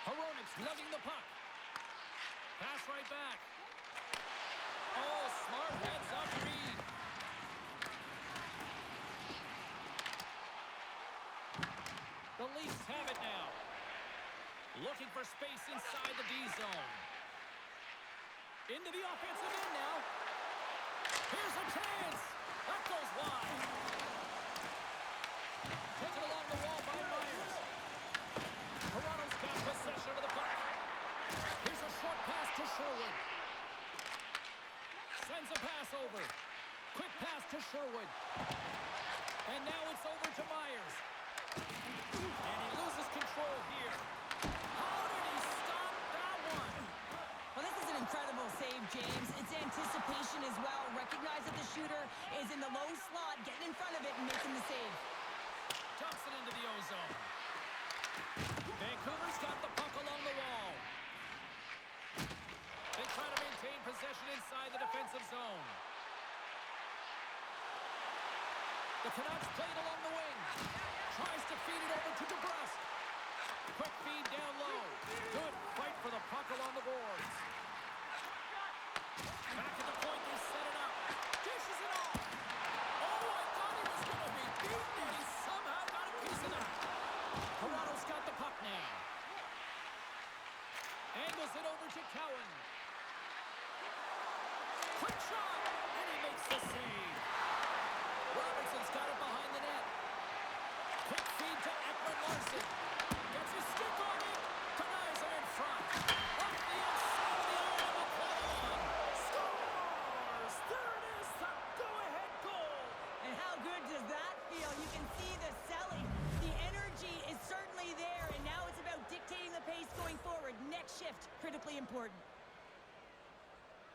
Hronik's lugging the puck. Pass right back. Oh, smart heads-up read. The Leafs have it now. Looking for space inside the D zone. Into the offensive end now. Here's a chance. That goes wide. Taken along the wall by Myers. Toronto's got possession of the puck. Here's a short pass to Sherwood. Sends a pass over. Quick pass to Sherwood. And now it's over to Myers. And he loses control here. How did he stop that one? Well, this is an incredible save, James. It's anticipation as well. Recognize that the shooter is in the low slot, getting in front of it and making the save. Dumps it into the O-zone. Vancouver's got the puck along the wall. They try to maintain possession inside the defensive zone. The Canucks play it along the wing. Tries to feed it over to DeBrusque. Quick feed down low. Good fight for the puck along the boards. Back at the point, they set it up. Dishes it off. Oh, I thought he was going to be beaten, and he somehow got a piece of that. Toronto's got the puck now. Angles it over to Cowan. Quick shot, and he makes the save. Robertson's got it behind the net. Quick feed to Ekman-Larsson. Gets his stick on it. Denies it in front. Off the outside of the iron will play on. Scores! There it is, the go-ahead goal. And how good does that feel? You can see the selling. The energy is certainly there, and now it's about dictating the pace going forward. Next shift, critically important.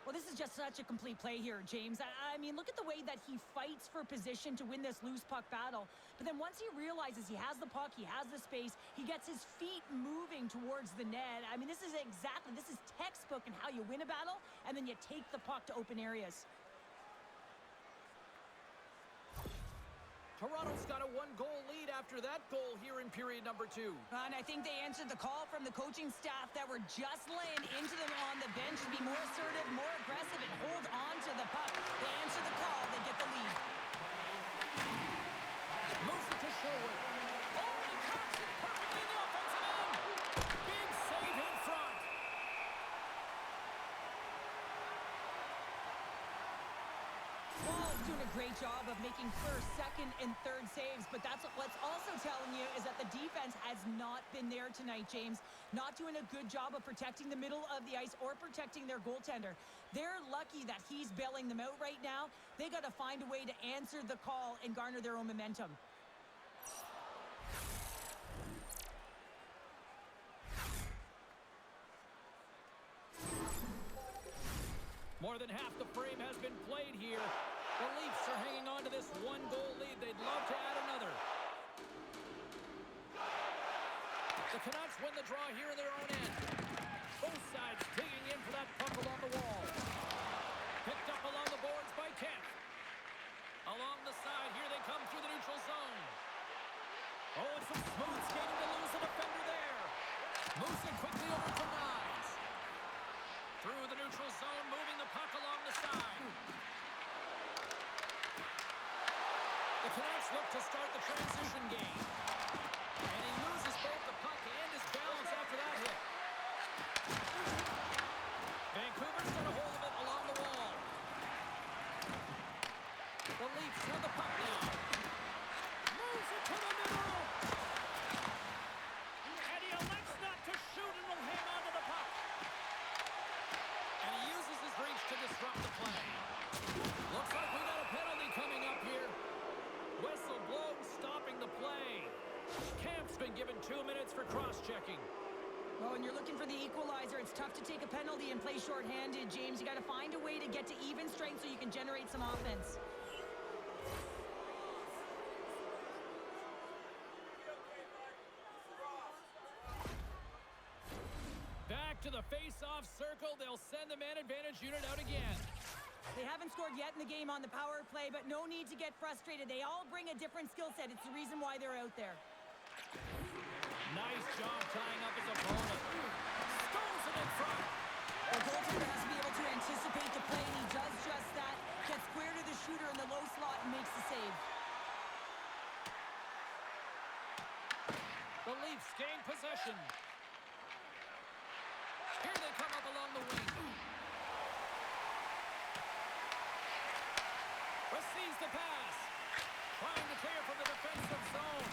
Well, this is just such a complete play here, James. I mean, look at the way that he fights for position to win this loose puck battle. But then once he realizes he has the puck, he has the space, he gets his feet moving towards the net. I mean, this is textbook in how you win a battle, and then you take the puck to open areas. Toronto's got a one-goal lead after that goal here in period number 2. And I think they answered the call from the coaching staff that were just laying into them on the bench to be more assertive, more aggressive, and hold on to the puck. They answer the call, they get the lead. Moves it to Sherwood. Oh, he catches it perfectly in the offensive end. Big save in front. Ball's doing a great job of making first, second, and third saves, but that's what's also telling you is that the defense has not been there tonight, James. Not doing a good job of protecting the middle of the ice or protecting their goaltender. They're lucky that he's bailing them out right now. They got to find a way to answer the call and garner their own momentum. More than half the frame has been played here. The Leafs are hanging on to this one-goal lead. They'd love to add another. The Canucks win the draw here in their own end. Both sides digging in for that puck along the wall. Picked up along the boards by Kemp. Along the side, here they come through the neutral zone. Oh, it's some smooth skating to lose a defender there. Moves it quickly over to Nyes. Through the neutral zone, moving the puck along the side. The Canucks look to start the transition game. And he loses both the puck and his balance after that hit. Vancouver's got a hold of it along the wall. The Leafs have the puck now. Moves it to the middle. And he elects not to shoot and will hang on to the puck. And he uses his reach to disrupt the play. Looks like we got a penalty coming up here. Whistle blown, stopping the play. Camp's been given 2 minutes for cross-checking. Well, when you're looking for the equalizer, it's tough to take a penalty and play shorthanded, James. You got to find a way to get to even strength so you can generate some offense. to the face-off circle. They'll send the man advantage unit out again. They haven't scored yet in the game on the power play, but no need to get frustrated. They all bring a different skill set. It's the reason why they're out there. Nice job tying up his opponent. Stones it in front. The goaltender has to be able to anticipate the play, and he does just that. Gets square to the shooter in the low slot and makes the save. The Leafs gain possession. Here they come up along the wing. Receives the pass. Trying to clear from the defensive zone.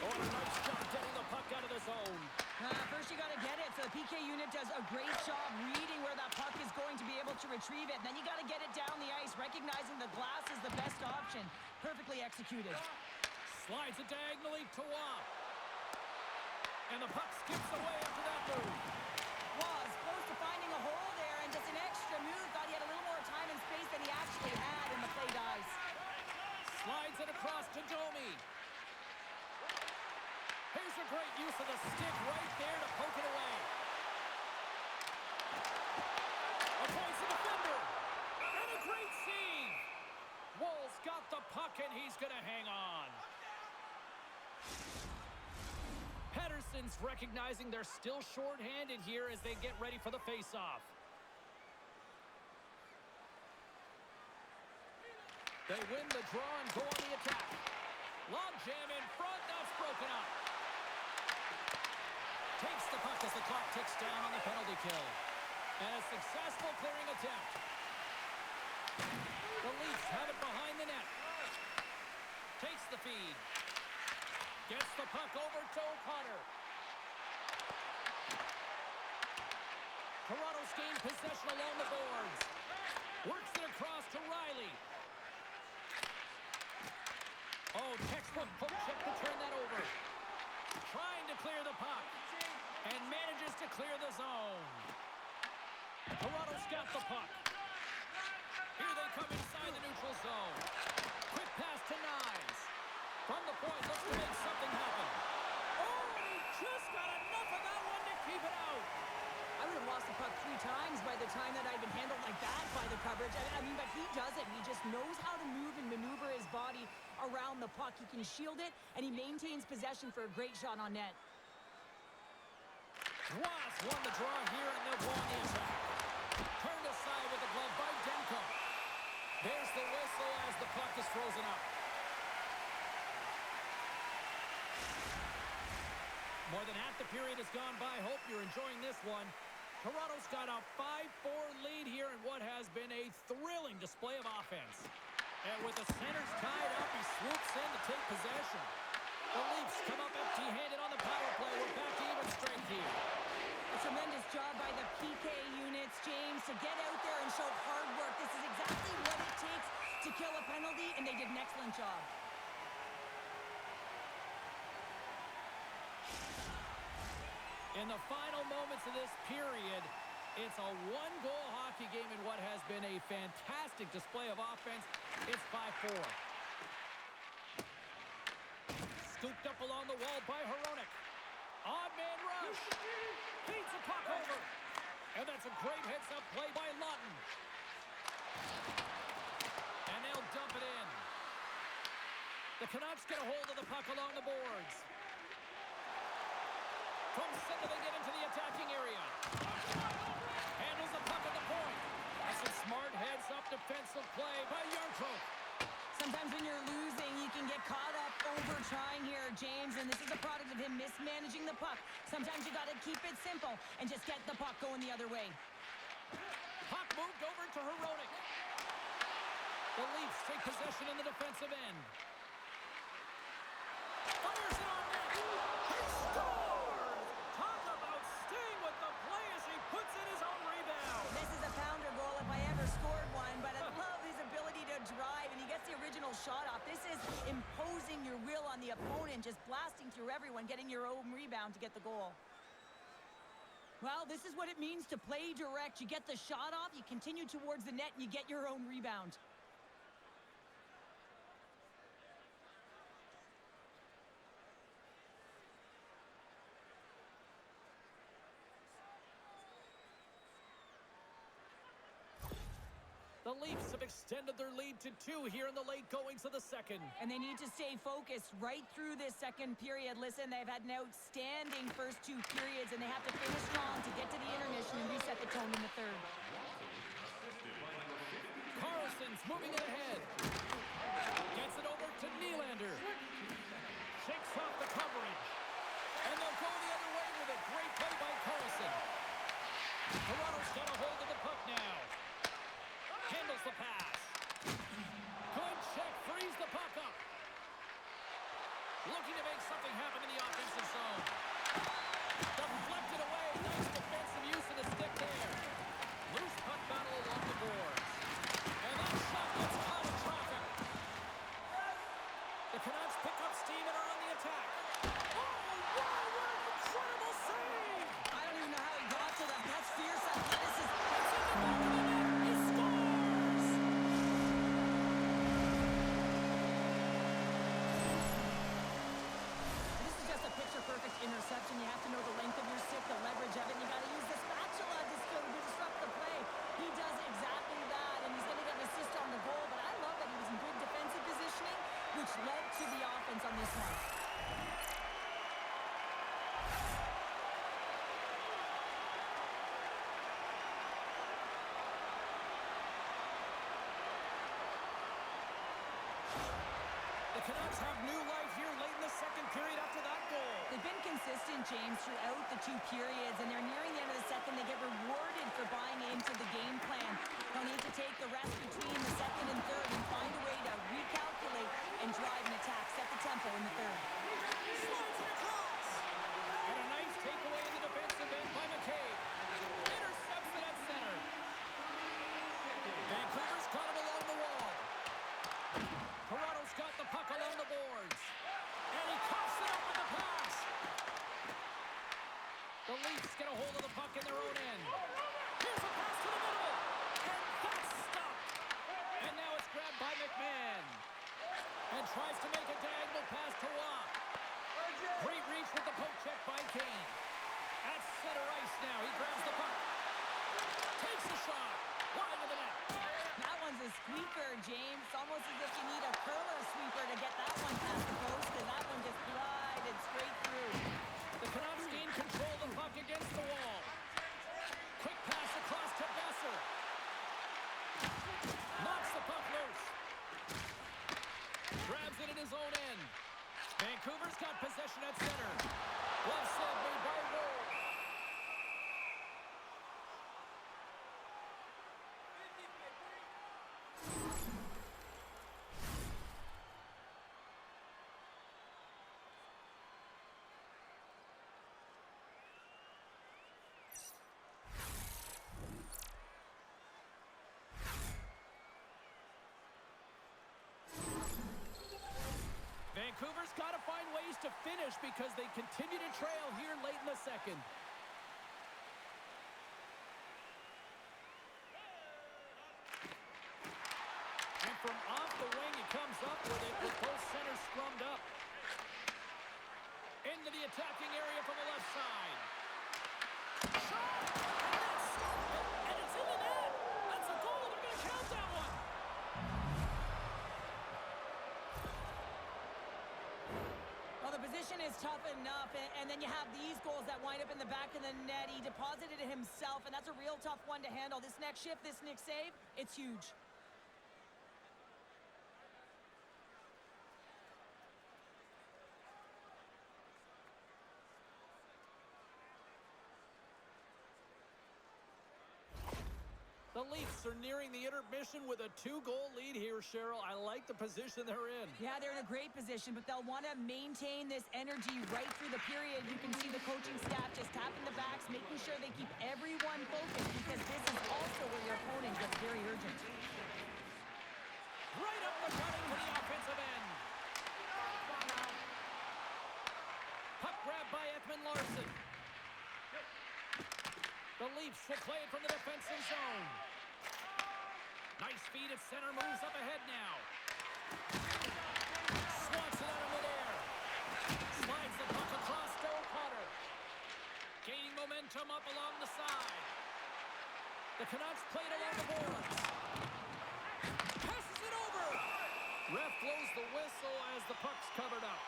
Oh, and a nice job getting the puck out of the zone. First you got to get it. So the PK unit does a great job reading where that puck is going to be able to retrieve it. And then you got to get it down the ice, recognizing the glass is the best option. Perfectly executed. Slides it diagonally to Waugh. And the puck skips away after that move. Was close to finding a hole there, and just an extra move. Thought he had a little more time and space than he actually had, and the play dies. Slides it across to Domi. Here's a great use of the stick right there to poke it away. Avoids the defender. And a great save. Woll's got the puck, and he's going to hang on. Pettersson's recognizing they're still short-handed here as they get ready for the face-off. They win the draw and go on the attack. Long jam in front. That's broken up. Takes the puck as the clock ticks down on the penalty kill. And a successful clearing attempt. The Leafs have it behind the net. Takes the feed. Gets the puck over to O'Connor. Toronto's gained possession along the boards. Works it across to Riley. Oh, textbook poke check to turn that over. Trying to clear the puck. And manages to clear the zone. Toronto's got the puck. Here they come inside the neutral zone. Quick pass to Nyes. From the point, looks to make something happen. Oh, he just got enough of that one to keep it out. I would have lost the puck 3 times by the time that I'd been handled like that by the coverage. I mean, but he doesn't. He just knows how to move and maneuver his body around the puck. He can shield it, and he maintains possession for a great shot on net. Wasp won the draw here, and they'll go on the attack. Turned aside with the glove by Demko. There's the whistle as the puck is frozen up. More than half the period has gone by. Hope you're enjoying this one. Toronto's got a 5-4 lead here in what has been a thrilling display of offense. And with the centers tied up, he swoops in to take possession. The Leafs come up empty-handed on the power play. We're back to even strength here. A tremendous job by the PK units, James, to get out there and show hard work. This is exactly what it takes to kill a penalty, and they did an excellent job. In the final moments of this period, it's a one-goal hockey game in what has been a fantastic display of offense. It's 5-4. Scooped up along the wall by Hronek. Odd man rush. Feeds the puck over. And that's a great heads-up play by Lawton. And they'll dump it in. The Canucks get a hold of the puck along the boards. From center, they get into the attacking area. Handles the puck at the point. That's a smart heads-up defensive play by Yarncroke. Sometimes when you're losing, you can get caught up over trying here, James, and this is a product of him mismanaging the puck. Sometimes you got to keep it simple and just get the puck going the other way. Puck moved over to Hronek. The Leafs take possession in the defensive end. Fires it on net. He scores! Talk about staying with the play as he puts in his own rebound. This is a pounder goal if I ever scored one, but I love his ability to drive, and he gets the original shot off. This is imposing your will on the opponent, just blasting through everyone, getting your own rebound to get the goal. Well, this is what it means to play direct. You get the shot off, you continue towards the net, and you get your own rebound. The Leafs have extended their lead to 2 here in the late goings of the second. And they need to stay focused right through this second period. Listen, they've had an outstanding first 2 periods, and they have to finish strong to get to the intermission and reset the tone in the third. Carlson's moving it ahead. Gets it over to Nylander. Shakes off the coverage. And they'll go the other way with a great play by Carlson. Toronto's got a hold of the puck now. Handles the pass. Good check. Frees the puck up. Looking to make something happen in the offensive zone. Deflected away. Nice defensive use of the stick there. Loose puck battle along the boards. And that shot gets caught in traffic. The Canucks pick up steam and are on the attack. Oh, wow, what an incredible save! I don't even know how he got to that. That's fierce athleticism. It's in the back of the net. He scores! This is just a picture-perfect interception. You have to know the length of your stick, the leverage of it. You got to use the spatula to disrupt the play. He does exactly that, and he's going to get an assist on the goal. But I love that he was in good defensive positioning, which led to the offense on this one. The Canucks have new life here late in the second period after that goal. They've been consistent, James, throughout the 2 periods, and they're nearing the end of the second. They get rewarded for buying into the game plan. They'll need to take the rest between the second and third and find a way to recalculate and drive an attack, set the tempo in the third. Slides it across. And a nice takeaway in the defensive end by McCabe. Intercepts it at center. Vancouver's got it along the wall. Toronto's got the puck along the boards. And he coughs it up with the pass. The Leafs get a hold of the puck in their own end. Here's a pass to the middle. And that's stopped. And now it's grabbed by McMahon. And tries to make a diagonal pass to Waugh. Great reach with the poke check by Kane. At center ice now. He grabs the puck. Takes the shot. Wide of the net. That one's a squeaker, James. It's almost as if you need a curler sweeper to get that one past the post, because that one just glided straight through. The Canucks gain control of the puck against the wall. Quick pass across to Besser. Knocks the puck loose. Grabs it in his own end. Vancouver's got possession at center. Left side made by Roll. Vancouver's got to find ways to finish because they continue to trail here late in the second. And from off the wing, he comes up with it with both centers scrummed up. Into the attacking area from the left side. Shot! And that's stopped! And it's in the net! That's a goal! They're going to count that one! Well, the position is tough enough, and then you have these goals that wind up in the back of the net. He deposited it himself, and that's a real tough one to handle. This next shift, this next save, it's huge. The Leafs are nearing the intermission with a 2-goal lead here, Cheryl. I like the position they're in. Yeah, they're in a great position, but they'll want to maintain this energy right through the period. You can see the coaching staff just tapping the backs, making sure they keep everyone focused, because this is also where your opponent gets very urgent. Right up the cutting to the offensive end. Puck grab by Ekman Larson. The Leafs will play it from the defensive zone. Nice feed at center, moves up ahead now. Swats it out of midair. Slides the puck across to O'Connor. Gaining momentum up along the side. The Canucks played along the boards. Ref blows the whistle as the puck's covered up.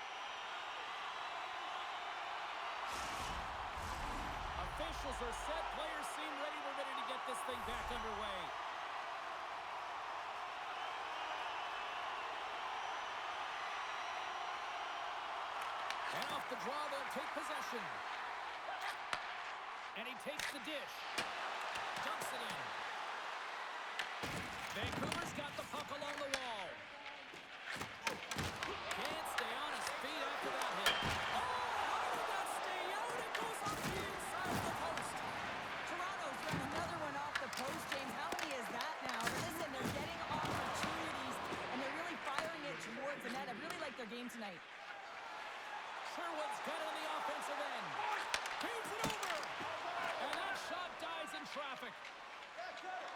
Officials are set. Players seem ready. We're ready to get this thing back underway. And off the draw, they'll take possession. And he takes the dish. Dumps it in. Vancouver's got the puck along the wall. Can't stay on his feet after that hit. Oh, how did that stay out? It goes off the inside of the post. Toronto's run another one off the post, James. How many is that now? Listen, they're getting opportunities, and they're really firing it towards the net. I really like their game tonight. Sherwood's got it on the offensive end. Caves it over. And that shot dies in traffic.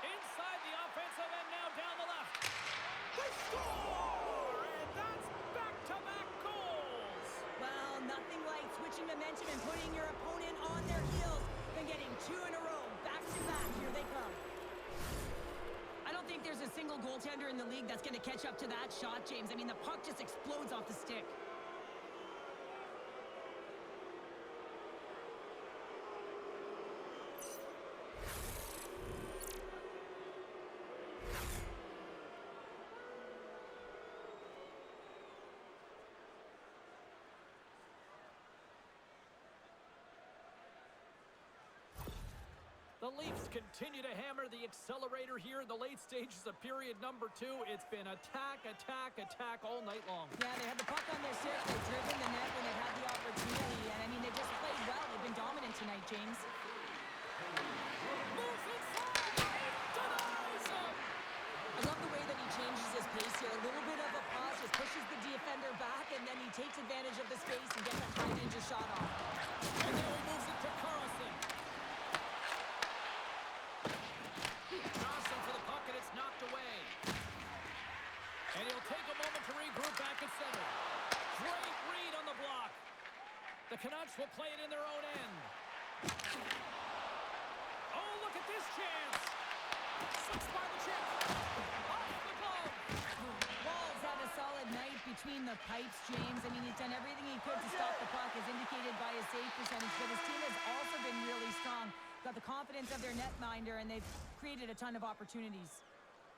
Inside the offensive end now down the left. They score! And that's back-to-back goals. Well, nothing like switching momentum and putting your opponent on their heels than getting two in a row. Back-to-back. Here they come. I don't think there's a single goaltender in the league that's going to catch up to that shot, James. I mean, the puck just explodes off the stick. The Leafs continue to hammer the accelerator here in the late stages of period number 2. It's been attack, attack, attack all night long. Yeah, they had the puck on their stick. They've driven the net when they've had the opportunity. And, I mean, they've just played well. They've been dominant tonight, James. Moves inside. Denies him. I love the way that he changes his pace here. A little bit of a pause, just pushes the defender back, and then he takes advantage of the space and gets a high-danger shot off. And now he moves it to Carlson. Johnson for the puck, and it's knocked away. And he'll take a moment to regroup back at center. Great read on the block. The Canucks will play it in their own end. Oh, look at this chance. Sucks by the chip. Off the glove. Wall's had a solid night between the pipes, James. I mean, he's done everything he could to stop the puck, as indicated by his save percentage. But his team has also been really strong. Got the confidence of their netminder, and they've created a ton of opportunities.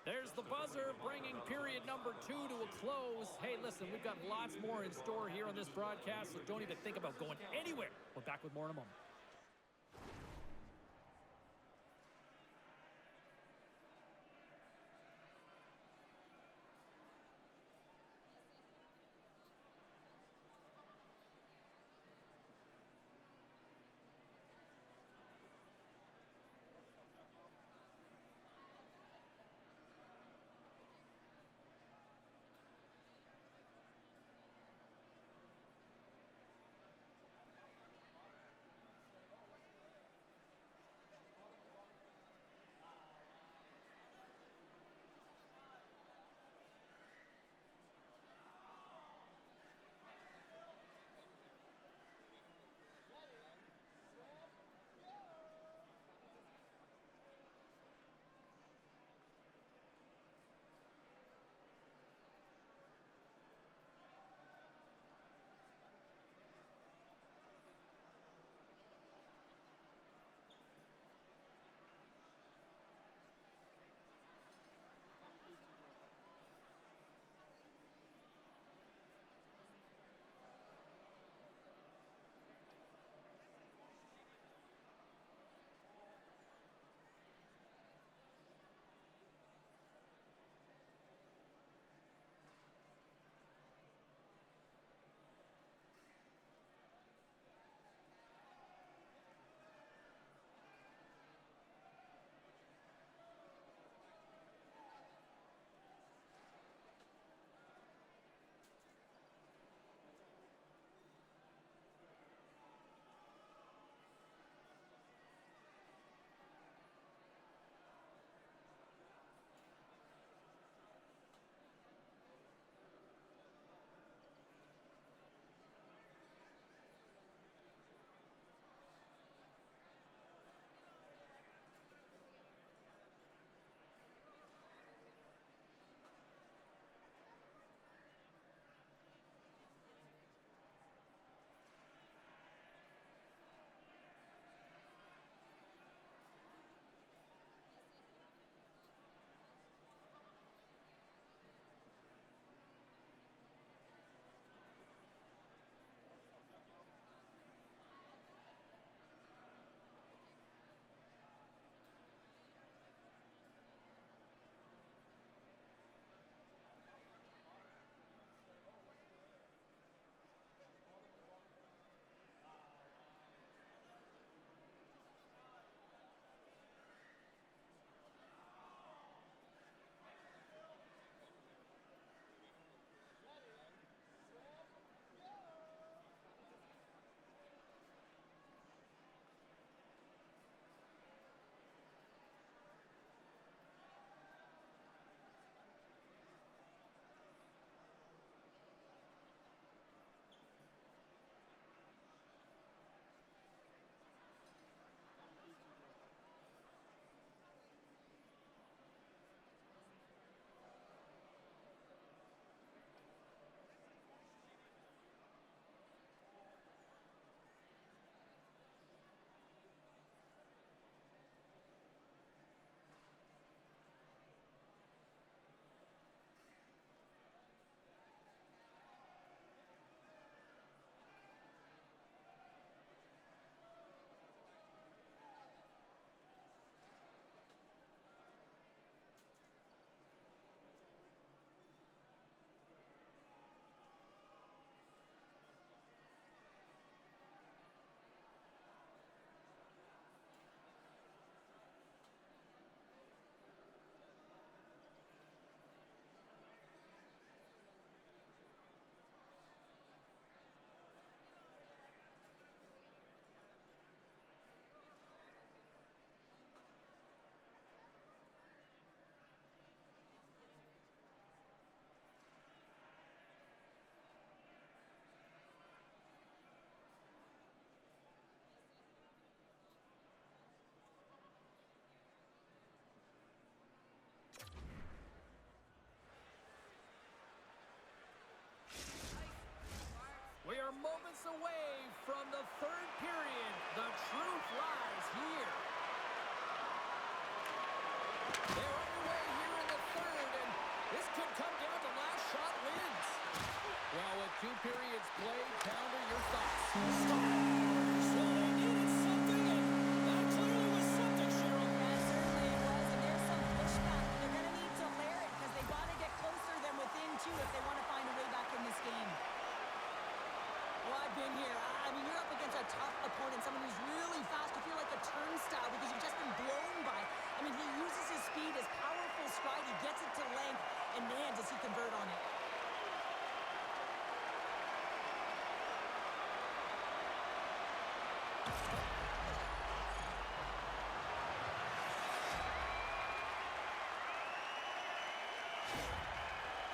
There's the buzzer, bringing period number 2 to a close. Hey, listen, we've got lots more in store here on this broadcast, so don't even think about going anywhere. We're back with more in a moment.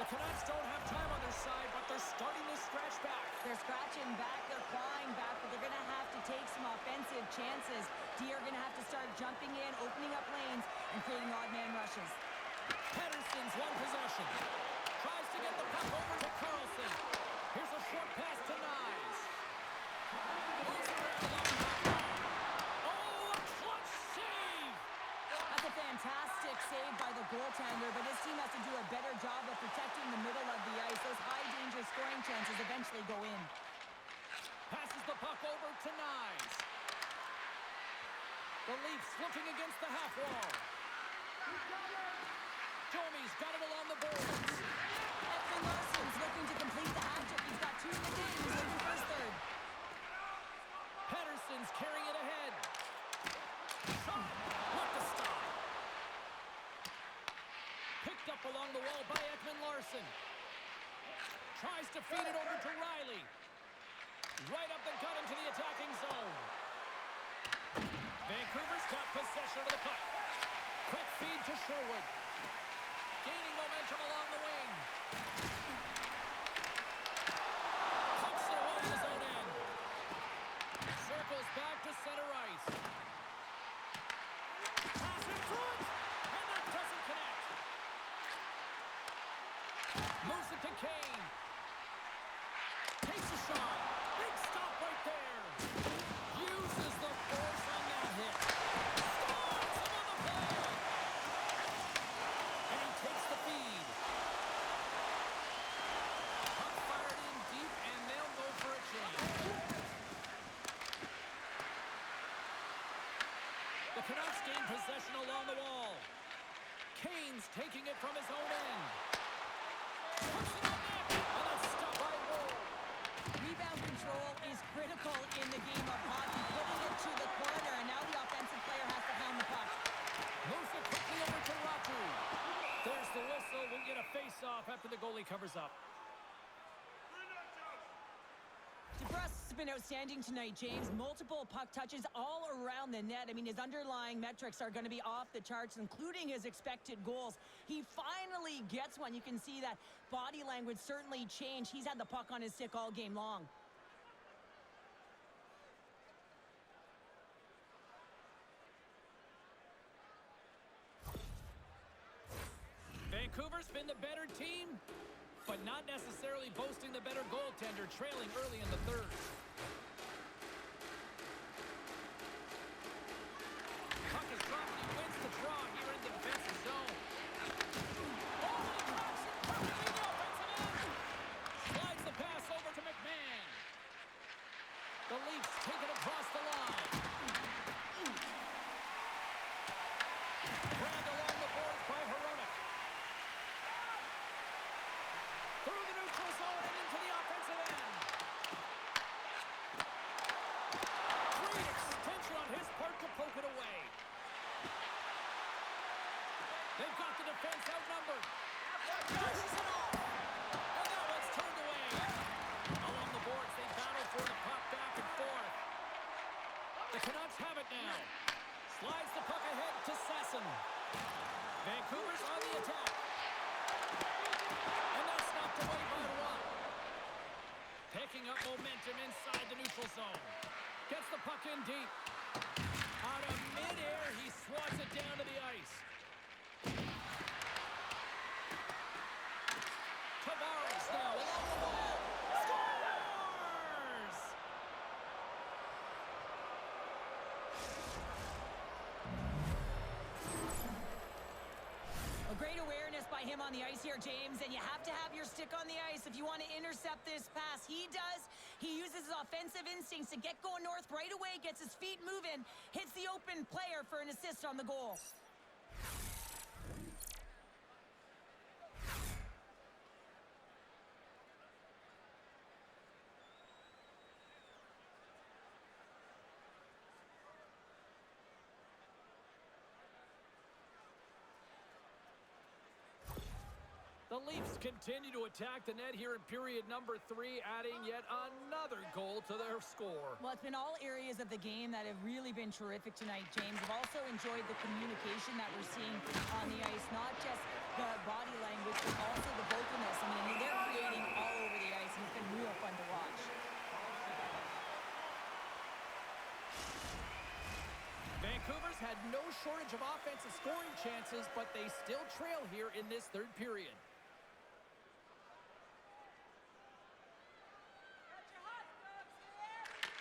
Canucks don't have time on their side, but they're starting to scratch back. They're scratching back, they're clawing back, but they're going to have to take some offensive chances. D are going to have to start jumping in, opening up lanes, and creating odd man rushes. Pettersson's one possession. Tries to get the puck over to Carlson. Here's a short pass to Nyes. Moves around along the half wall. Oh, a clutch save! That's a fantastic save by the goaltender, but his team has to do a better job of protecting the middle of the ice. Those high-danger scoring chances eventually go in. Passes the puck over to Nyes. The Leafs looking against the half wall. Domi's got it along the boards. Ekman Larsson's looking to complete the hat-trick. He's got 2 in the game. He's looking for his third. Pettersson's carrying it ahead. Shot! What the stop? Picked up along the wall by Ekman Larsson. Tries to feed it over to Riley. Right up the gut into the attacking zone. Vancouver's got possession of the puck. Quick feed to Sherwood. Gaining momentum along the wing. Pucks it away in his own end. Circles back to center ice. Pass in front, and that doesn't connect. Moves it to Kane. Takes a shot. Big stop right there. Uses the force on that hit. Scores him on the play. And he takes the feed. Puck fired in deep, and they'll go for a change. The Canucks gain possession along the wall. Kane's taking it from his own end. Puts it on net, and that's stopped by Wool. Rebound control is critical in the game of hockey. Putting it to the corner, and now the offensive player has to hound the puck. Moves it quickly over to Ratu. There's the whistle. We'll get a face-off after the goalie covers up. DeBrusk has been outstanding tonight, James. Multiple puck touches all around the net. I mean, his underlying metrics are going to be off the charts, including his expected goals. He finally gets one. You can see that body language certainly changed. He's had the puck on his stick all game long. Vancouver's been the better team, but not necessarily boasting the better goaltender, trailing early in the third. Puck is dropped, and he wins the draw here in the defensive zone. Oh, he cracks it perfectly in the offensive end. Slides the pass over to McMahon. The Leafs take it across the line. Grabbed along the boards by Hronek. Through the neutral zone and into the offensive end. Great extension on his part to poke it away. They've got the defense outnumbered. Pushes it off. And that one's turned away. Along the boards, they battle for the puck back and forth. The Canucks have it now. Slides the puck ahead to Sasson. Vancouver's on the attack. And that's knocked away by Watt. Picking up momentum inside the neutral zone. Gets the puck in deep. Out of midair, he swats it down to the ice. Tavares now along the wall. Scores! A great awareness by him on the ice here, James, and you have to have your stick on the ice if you want to intercept this pass. He does. He uses his offensive instincts to get going north right away, gets his feet moving, hits the open player for an assist on the goal. The The Leafs continue to attack the net here in period number 3, adding yet another goal to their score. Well, it's been all areas of the game that have really been terrific tonight, James. I've also enjoyed the communication that we're seeing on the ice, not just the body language, but also the vocalness. I mean, they're creating all over the ice, and it's been real fun to watch. Vancouver's had no shortage of offensive scoring chances, but they still trail here in this third period.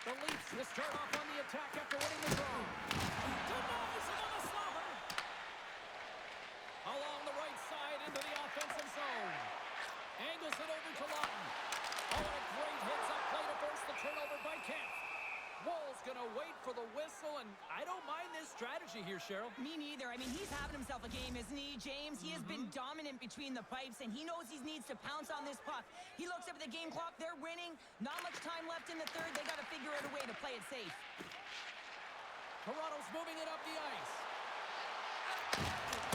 The Leafs will start off on the attack after winning the draw. Denies him on the slobber. Along the right side into the offensive zone. Angles it over to Lawton. Oh, and a great hits up play to force the turnover by Kemp. Woll's going to wait for the whistle, and I don't mind this strategy here, Cheryl. Me neither. I mean, he's having himself a game, isn't he, James? He has been dominant between the pipes, and he knows he needs to pounce on this puck. He looks up at the game clock. They're winning. Not much time left in the third. They got to figure out a way to play it safe. Toronto's moving it up the ice.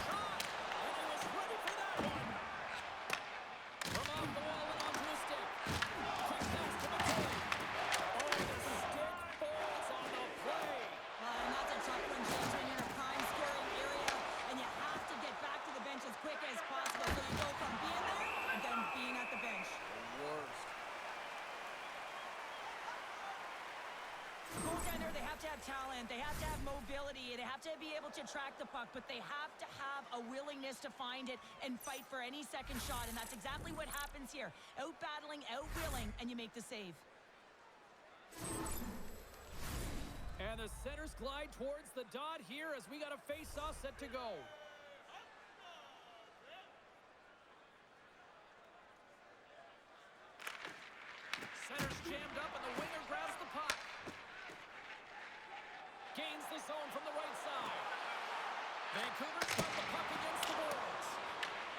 Shot! And he was ready for that one. From off the wall and onto a stick. Quick pass to McCoy. Oh, the stick falls on the play. And that's a tough one, James, when you're in a prime scoring area, and you have to get back to the bench as quick as possible. So you go from being there and then being at the bench. The worst. Goaltender, they have to have talent, they have to have mobility, they have to be able to track the puck, but they have to have a willingness to find it and fight for any second shot, and that's exactly what happens here. Out-battling, out-willing, and you make the save. And the centers glide towards the dot here as we got a face-off set to go. Center's jammed up and the winger grabs the puck. Gains the zone from the right side. Vancouver's got the puck against the boards.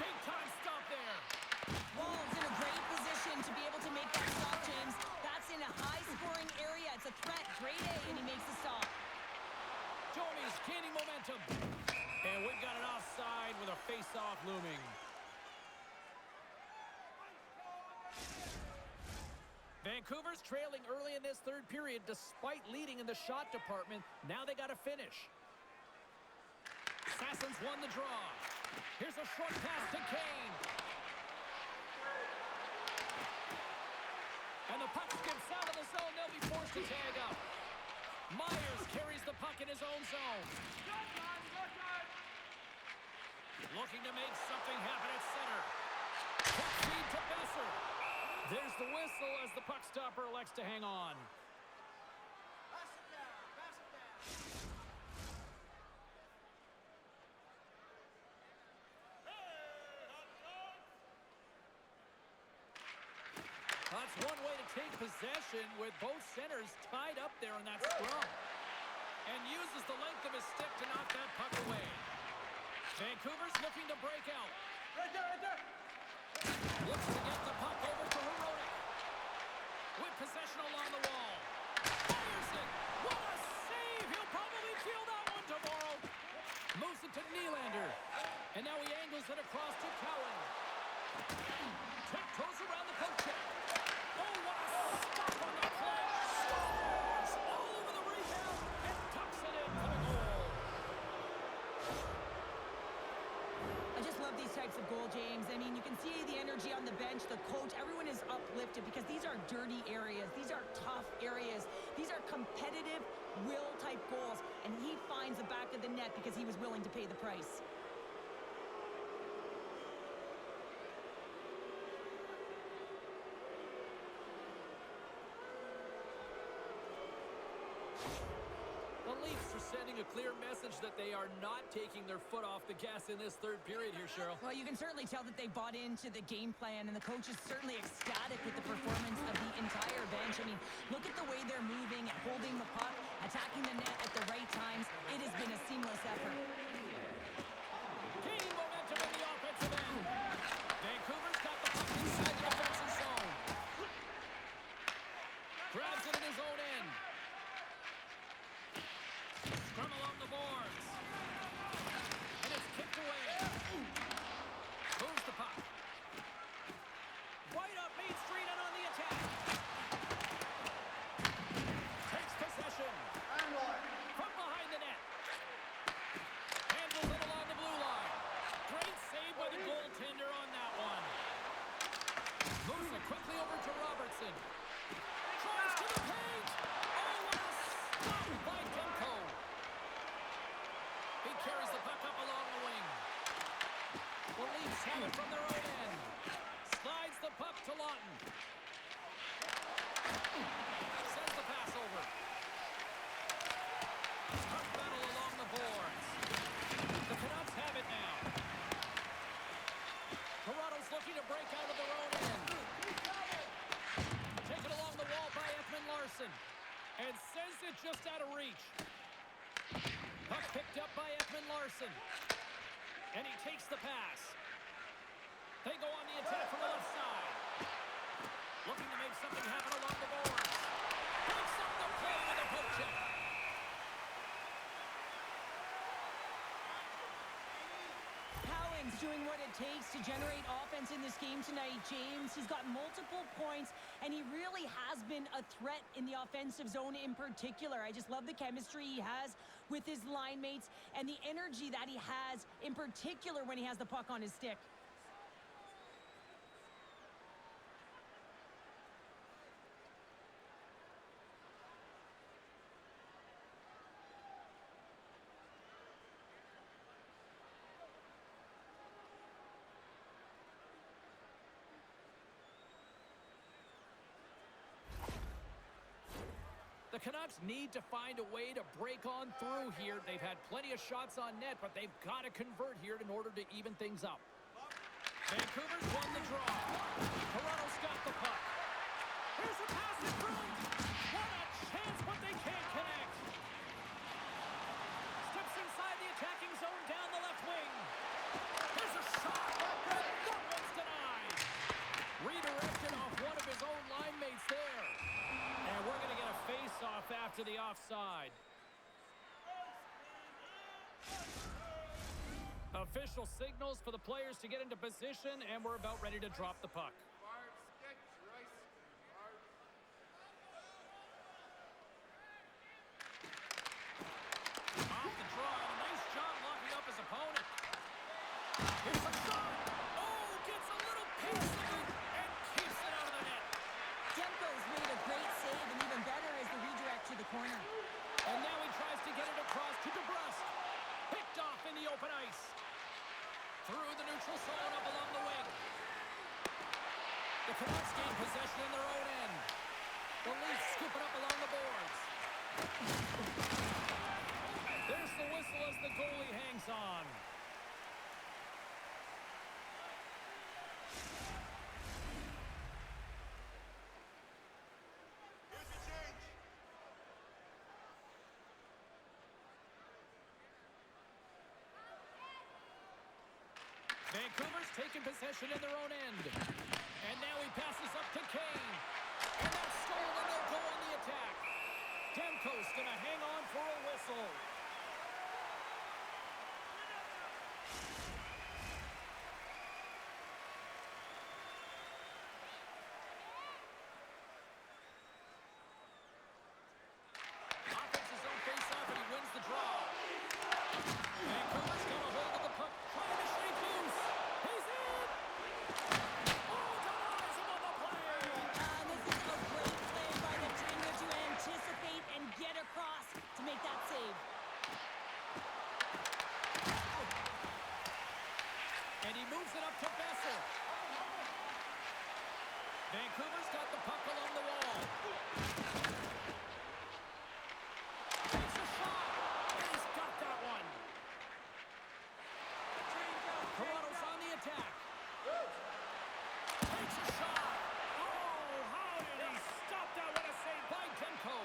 Big time stop there. Wall's in a great position to be able to make that stop, James. That's in a high-scoring area. It's a threat. Grade A, and he makes the stop. Domi's gaining momentum. And we've got an offside with a face-off looming. Vancouver's trailing early in this third period despite leading in the shot department. Now they got to finish. Sasson's won the draw. Here's a short pass to Kane. And the puck skips out of the zone. They'll be forced to tag up. Myers carries the puck in his own zone. Looking to make something happen at center. Quick feed to Besser. There's the whistle as the puck stopper elects to hang on. That's one way to take possession with both centers tied up there in that scrum. And uses the length of his stick to knock that puck away. Vancouver's looking to break out. Right there. Looks to get the puck over to Herodic. With possession along the wall. Fires it. What a save. He'll probably feel that one tomorrow. Moves it to Nylander. And now he angles it across to Cowan. Tiptoes around the poke check. Oh, what a stop on the play. Scores all over the rebound and tucks it in for the goal. I just love these types of goal, James. I mean, you can see the energy on the bench, the coach, everyone is uplifted because these are dirty areas. These are tough areas. These are competitive will-type goals, and he finds the back of the net because he was willing to pay the price. The Leafs are sending a clear message that they are not taking their foot off the gas in this third period here, Cheryl. Well, you can certainly tell that they bought into the game plan, and the coach is certainly ecstatic with the performance of the entire bench. I mean, look at the way they're moving, holding the puck, attacking the net at the right times. It has been a seamless effort. Gaining momentum in the offensive end. Vancouver's got the puck inside the defensive zone. Grabs it in his own end. Scrum along the boards. And it's kicked away. Moves the puck. have it from their own end. Slides the puck to Lawton. Sends the pass over. Puck battle along the boards. The Canucks have it now. Toronto's looking to break out of their own end. Taken along the wall by Ekman Larsson. And sends it just out of reach. Puck picked up by Ekman Larsson. And he takes the pass. They go on the attack from the left side. Looking to make something happen along the boards. Breaks up the play with a poke check. Cowan's doing what it takes to generate offense in this game tonight, James. He's got multiple points, and he really has been a threat in the offensive zone in particular. I just love the chemistry he has with his line mates and the energy that he has in particular when he has the puck on his stick. The Canucks need to find a way to break on through here. They've had plenty of shots on net, but they've got to convert here in order to even things up. Vancouver's won the draw. Toronto's got the puck. Here's a pass in front. What a chance, but they can't connect. Steps inside the attacking zone down the left wing. Here's a shot. That one's denied. Redirected off one of his own line mates there. And we're going to get a face-off after the offside. Official signals for the players to get into position, and we're about ready to drop the puck. Off the draw, and a nice job locking up his opponent. Here's a shot. Oh, gets a little piece of it and keeps it out of the net. Demko's made a great save, and even better is the redirect to the corner. And now he tries to get it across to DeBrusque. Picked off in the open ice. Through the neutral zone up along the wing. The Canucks gain possession in their own end. The Leafs scoop it up along the boards. There's the whistle as the goalie hangs on. Vancouver's taking possession in their own end. And now he passes up to Kane. And that's stolen, and they'll go on the attack. Demko's going to hang on for a whistle. Offense's own face-off, and he wins the draw. Vancouver's got a hold of the puck, trying to shake loose. He's in! Oh, denies him on the play! This is a great play by the Tinger to anticipate and get across to make that save. And he moves it up to Besser. Vancouver's got the puck along the wall. Takes a shot, and he's got that one. Toronto's on the attack. Takes a shot. Oh, how did he stop that? What a save by Demko.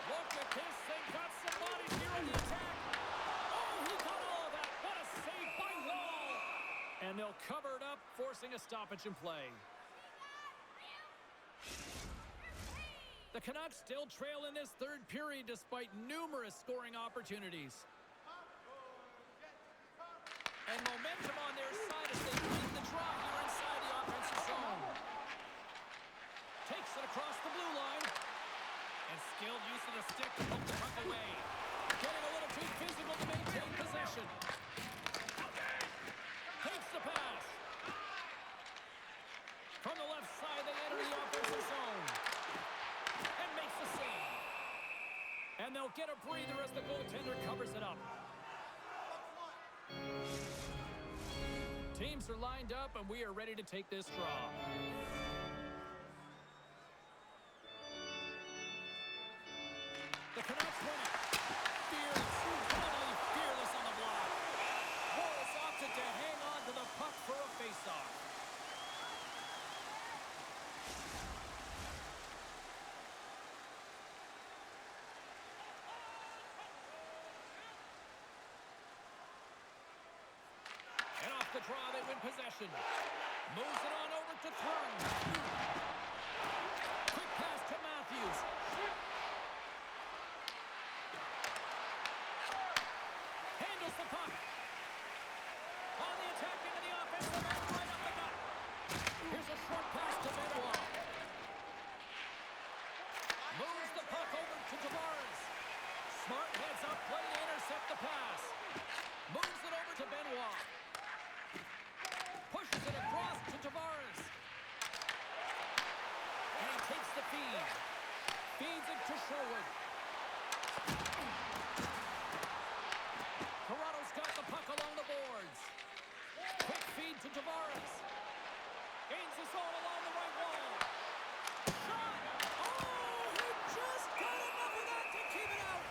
Look at this. They got some bodies here on the attack. Oh, he got all of that. What a save by Wall. And they'll cover it up, forcing a stoppage in play. The Canucks still trail in this third period despite numerous scoring opportunities. And momentum on their side as they win the draw here inside the offensive zone. Takes it across the blue line. And skilled use of the stick to poke the puck away. Getting a little too physical to maintain possession. Takes the pass. From the left side, they enter the offensive zone. And makes the save. And they'll get a breather as the goaltender covers it up. Teams are lined up, and we are ready to take this draw. The Canucks win it. Fearless, totally fearless on the block. Wallace opted to hang on to the puck for a faceoff. And off the draw, they win possession. Moves it on over to Thrun. Quick pass to Matthews. Handles the puck. On the attack into the offensive end, right up the gut. Here's a short pass to Benoit. Moves the puck over to Tavares. Smart heads up play to intercept the pass. Moves it over to Benoit. Pushes it across to Tavares. And he takes the feed. Feeds it to Sherwood. Toronto's got the puck along the boards. Quick feed to Tavares. Gains the zone along the right wall. Shot! Oh, he just got enough of that to keep it out.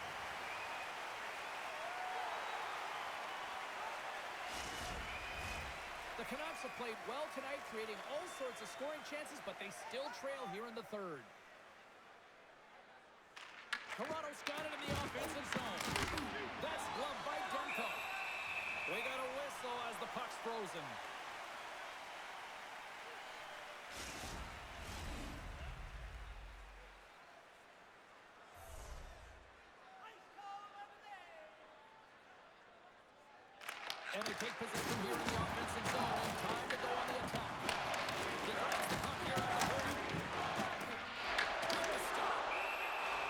The Canucks have played well tonight, creating all sorts of scoring chances, but they still trail here in the third. Toronto's got it in the offensive zone. That's gloved by Demko. We got a whistle as the puck's frozen. And they take possession here in the offensive zone. Time to go on the attack. He grabs the puck here on the board. A stop.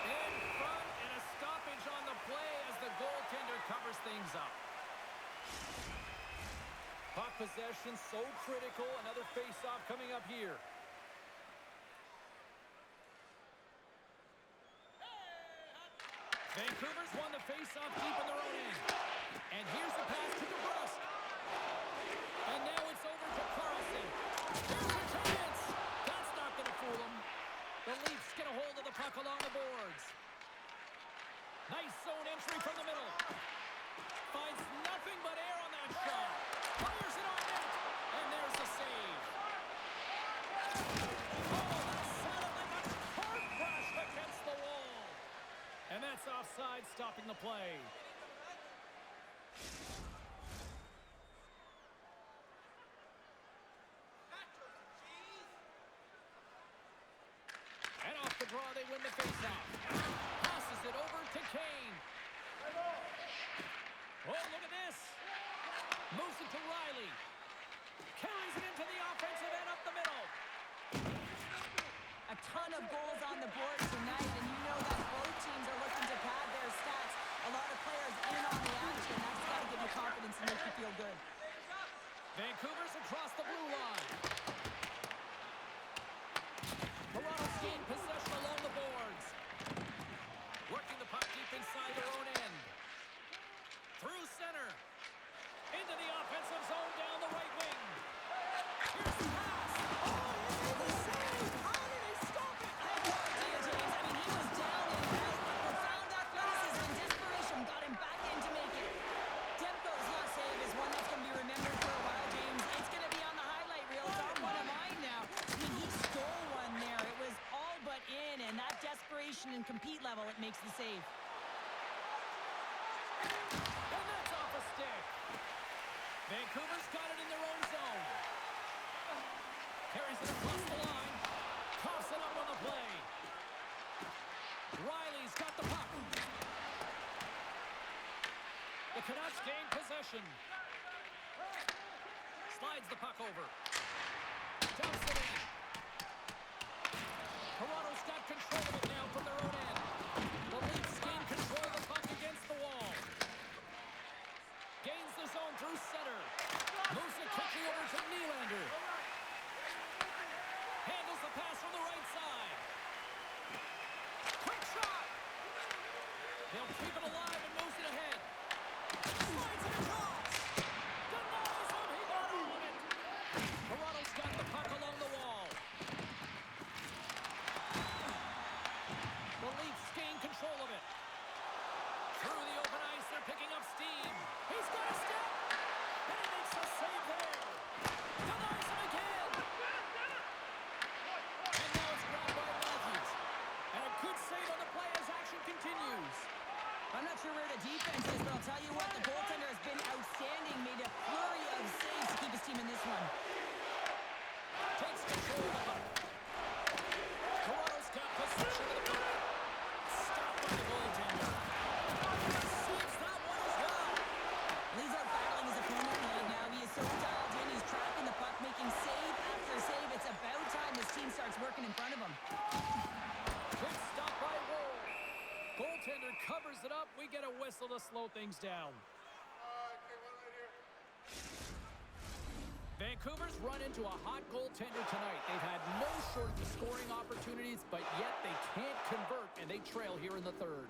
In front, and a stoppage on the play as the goaltender covers things up. Puck possession so critical. Another face-off coming up here. Vancouver's won the face-off deep in their own end. And here's the pass to DeBrusque. And now it's over to Carlson. There's a chance. That's not going to fool him. The Leafs get a hold of the puck along the boards. Nice zone entry from the middle. Finds nothing but air on that shot. Fires it on net. And there's the save. Oh, that sounded like a car crash against the wall. And that's offside, stopping the play. And off the draw, they win the faceoff. Passes it over to Kane. Oh, look at this. Moves it to Riley. Carries it into the offensive end up the middle. A ton of goals on the board tonight, and you know that both teams are looking to pad their stats. A lot of players in on the action. That's got to give you confidence and make you feel good. Vancouver's across the blue line. Toronto's gained possession along the boards. Working the puck deep inside their own end. Through center. Into the offensive zone down the right wing. Here's the pass. Oh, the save. How did he stop it? I have no idea, James. I mean, he was down and out. Profound athleticism and desperation got him back in to make it. Demko's last save is one that's going to be remembered for a while, James. It's going to be on the highlight reel. It's on one of mine now. I mean, he stole one there. It was all but in, and that desperation and compete level, it makes the save. And that's off a stick. Vancouver's got it in their own zone. Carries it across the line. Coughs it up on the play. Riley's got the puck. The Canucks gain possession. Slides the puck over. Dumps it in. Toronto's got control of it now from their own end. The Leafs gain control of the puck against the wall. Gains the zone through center. Moves it quickly over to Nylander. Handles the pass from the right side. Quick shot. They'll keep it alive and moves it ahead. Slides it across. Denies him. He got on it. whistle to slow things down. Vancouver's run into a hot goaltender tonight. They've had no shortage of scoring opportunities, but yet they can't convert, and they trail here in the third.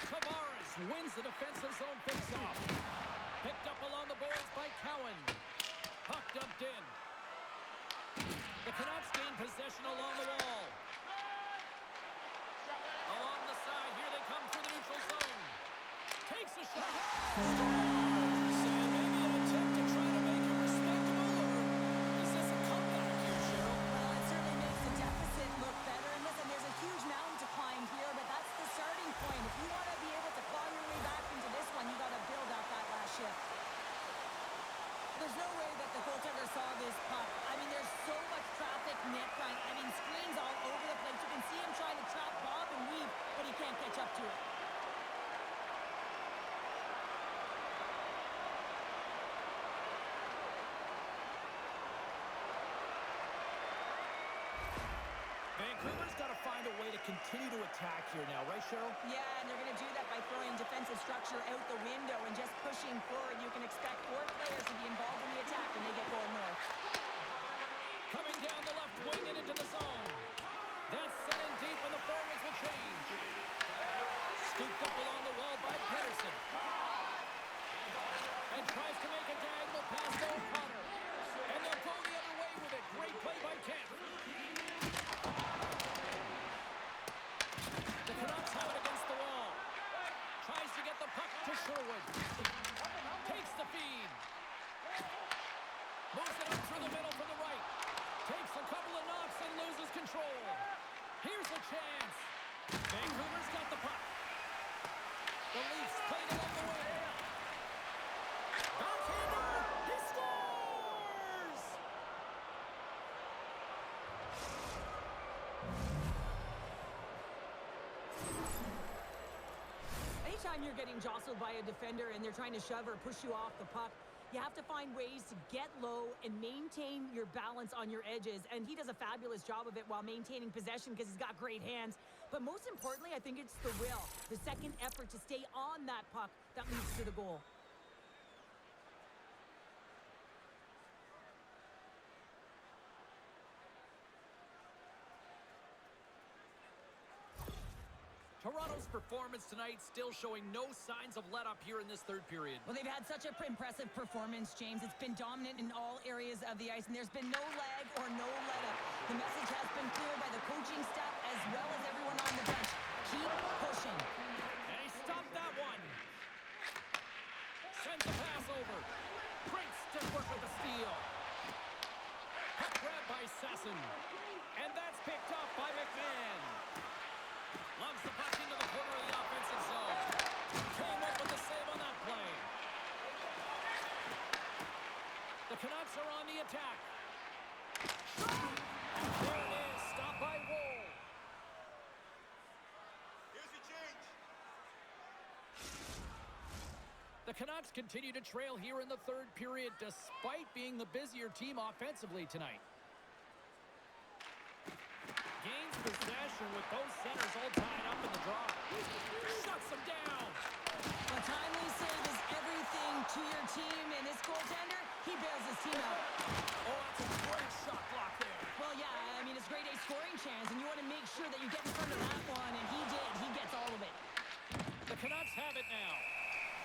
Tavares wins the defensive zone faceoff. Picked up along the boards by Cowan. Puck dumped in. The Canucks gain possession along the wall. Along the side, here they come through the neutral zone. Takes a shot. Maybe an attempt to try to make it respectable, or is this a comeback here, Cheryl? Well, it certainly makes the deficit look better. And listen, there's a huge mountain to climb here, but that's the starting point. If you want to be able to claw your way back into this one, you got to build out that last shift. There's no way that the goaltender saw this puck. I mean, there's so much traffic net front. I mean, screens all over the place. You can see him trying to trap, bob, and weave, but he can't catch up to it. Vancouver's got to find a way to continue to attack here now, right, Cheryl? Yeah, and they're going to do that by throwing defensive structure out the window and just pushing forward. You can expect 4 players to be involved in the attack when they get going north. Coming down the left wing and into the zone. That's set in deep, and the forwards will change. Scooped up along the wall by Pedersen. And tries to make a diagonal pass to O'Connor. And they'll go the other way with it. Great play by Kent. The Canucks have it against the wall. Tries to get the puck to Sherwood. Takes the feed. Moves it up through the middle from the right. Takes a couple of knocks and loses control. Here's a chance. Vancouver's got the puck. The Leafs played along the way. Backhander! He scores! Anytime you're getting jostled by a defender and they're trying to shove or push you off the puck, you have to find ways to get low and maintain your balance on your edges. And he does a fabulous job of it while maintaining possession because he's got great hands. But most importantly, I think it's the will, the second effort to stay on that puck that leads to the goal. Toronto's performance tonight still showing no signs of let-up here in this third period. Well, they've had such an impressive performance, James. It's been dominant in all areas of the ice, and there's been no lag or no let-up. The message has been clear by the coaching staff as well as everyone on the bench. Keep pushing. And he stopped that one. Sends the pass over. Great stick work with the steal. Puck grab by Sasson. And that's picked up by McMahon. Loves the puck into the corner of the offensive zone. Came up with the save on that play. The Canucks are on the attack. There it is. Stopped by Woll. Here's your change. The Canucks continue to trail here in the third period despite being the busier team offensively tonight. Gains possession with both centers all tied up in the draw. Shuts them down. A timely save is everything to your team, and this goaltender, he bails his team out. Oh, that's a great shot block there. Well, yeah, I mean, it's a grade A scoring chance, and you want to make sure that you get in front of that one, and he did. He gets all of it. The Canucks have it now.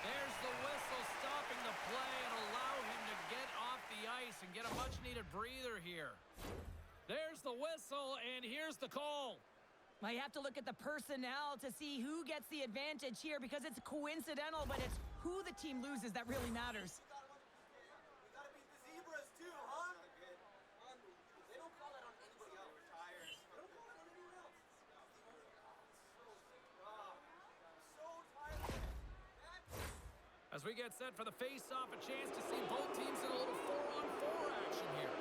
There's the whistle stopping the play and allow him to get off the ice and get a much-needed breather here. There's the whistle, and here's the call. Well, you have to look at the personnel to see who gets the advantage here because it's coincidental, but it's who the team loses that really matters. We gotta beat the zebras too, huh? They don't call that on anybody else. Tires. They don't call that on anyone else. So tired. As we get set for the face-off, a chance to see both teams in a little 4-on-4 action here.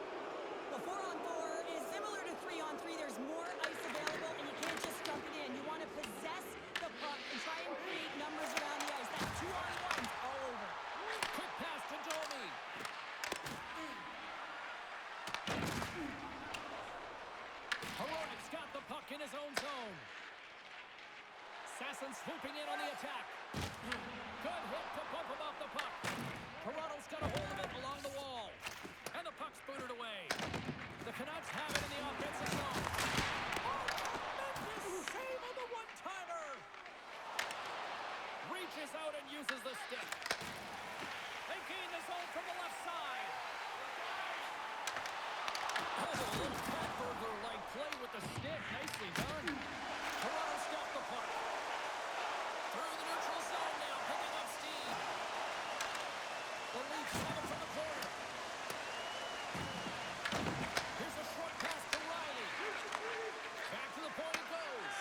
The 4-on-4 is similar to 3-on-3. There's more ice available, and you can't just dump it in. You want to possess the puck and try and create numbers around the ice. That's 2-on-1s all over. Quick pass to Domi. Hronek's got the puck in his own zone. Sasson swooping in on the attack. Good hit to bump him off the puck. Toronto's got a hold of it along the wall. And the puck's booted away. The Canucks have it in the offensive zone. Oh, tremendous save on the one-timer. Reaches out and uses the stick. They gain the zone from the left side. Oh, a little Fatburger-like play with the stick. Nicely done. Toronto stopped the puck. Through the neutral zone now, picking up steam. The Leafs have it from the corner. Here's a short pass to Riley. Back to the point it goes.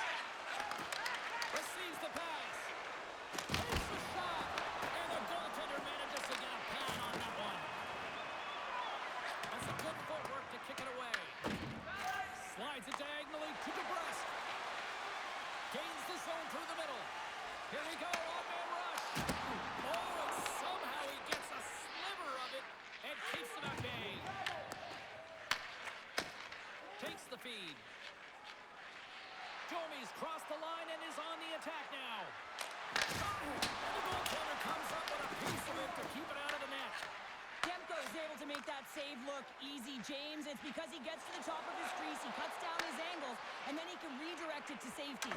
Receives the pass. Takes the shot. And the goaltender manages to get a pad on that one. That's some good footwork to kick it away. Slides it diagonally to DeBrusque. Gains the zone through the middle. Here we go, on-man rush. Oh, and somehow he gets a sliver of it and keeps it at bay. Takes the feed. Domi's crossed the line and is on the attack now. And the goaltender comes up with a piece of it to keep it out of the net. Demko is able to make that save look easy, James. It's because he gets to the top of his crease, he cuts down his angles, and then he can redirect it to safety.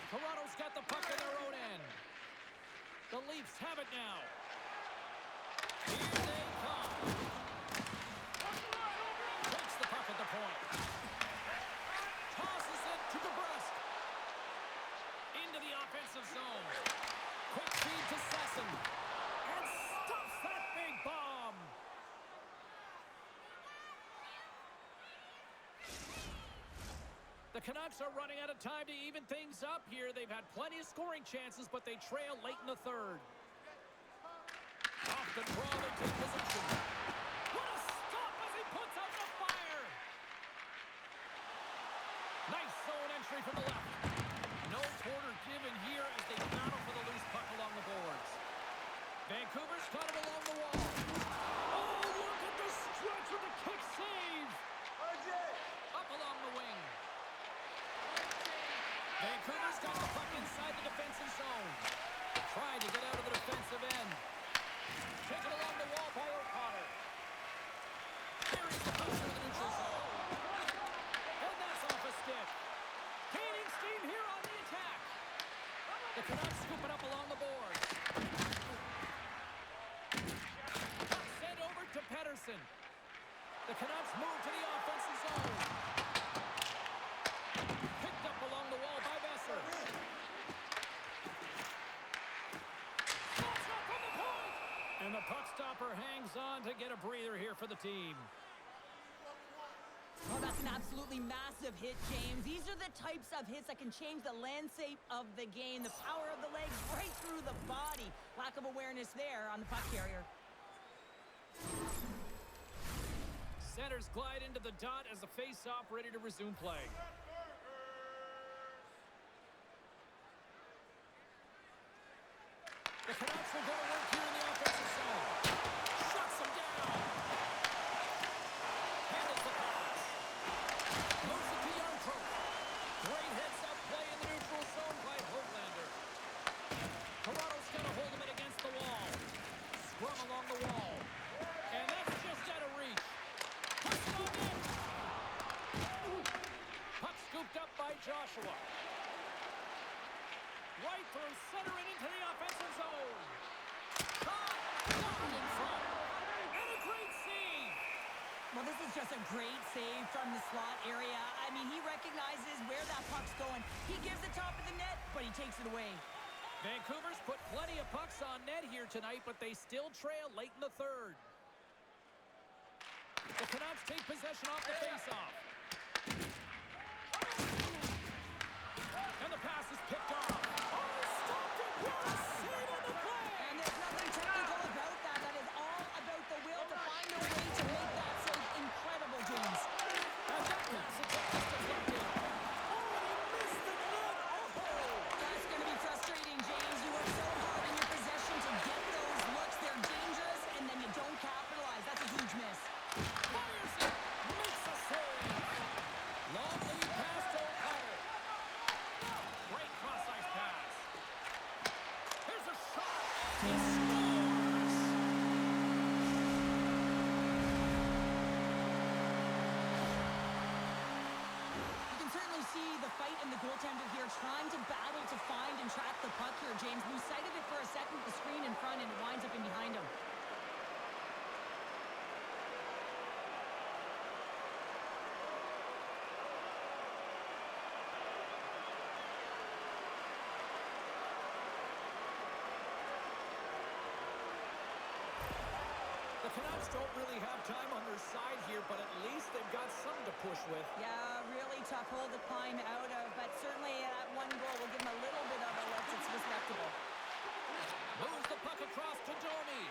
Toronto's got the puck in their own end. The Leafs have it now. Here they come. Takes the puck at the point. Tosses it to DeBrusque. Into the offensive zone. Quick feed to Sasson. And stuffs that big bomb. The Canucks are running out of time to even things up here. They've had plenty of scoring chances, but they trail late in the third. Off the draw, they take position. What a stop as he puts out the fire! Nice zone entry from the left. No quarter given here as they battle for the loose puck along the boards. Vancouver's got it along the wall. Oh, look at the stretch with the kick save! Up along the wing. Vancouver's got the puck inside the defensive zone. Trying to get out of the defensive end. Taken along the wall by O'Connor. Carries the puck through the neutral zone. And that's off a stick. Gaining steam here on the attack. The Canucks scoop it up along the board. Puck sent over to Pettersson. The Canucks move to the offensive zone. Picked up along the wall by Besser. Stops up from the point. And the puck stopper hangs on to get a breather here for the team. Oh, that's an absolutely massive hit, James. These are the types of hits that can change the landscape of the game. The power of the legs right through the body. Lack of awareness there on the puck carrier. Centers glide into the dot as the face-off ready to resume play. The Canucks will go to work here in the offensive zone. Shuts them down. Handles the pass. Moves it to Youngtrup. Great heads-up play in the neutral zone by Hoglander. Toronto's got a hold of it against the wall. Scrum along the wall. And that's just out of reach. Puts it on in. Puck scooped up by Joshua. Right through center and into the offensive zone. Shot! Blocked in front. And a great save. Well, this is just a great save from the slot area. I mean, he recognizes where that puck's going. He gives the top of the net, but he takes it away. Vancouver's put plenty of pucks on net here tonight, but they still trail late in the third. The Canucks take possession off the faceoff. And the pass is picked off. Oh, stopped it! What a save on the play! And there's nothing technical about that. That is all about the will to find a way to make that save incredible, James. And that pass is just deflected. Oh, he missed the net! Oh! That's going to be frustrating, James. You work so hard in your possession to get those looks. They're dangerous, and then you don't capitalize. That's a huge miss. Fires it! Makes a save! Long lead pass to O'Connor. Great cross-ice see the fight in the goaltender here, trying to battle to find and track the puck here, James. Lose sight of it for a second, the screen in front, and it winds up in behind him. The Canucks don't really have time on their side here, but at least they've got something to push with. Yeah, really tough hole to climb out of, but certainly that one goal will give him a little bit of a lift. It's respectable. Moves the puck across to Domi.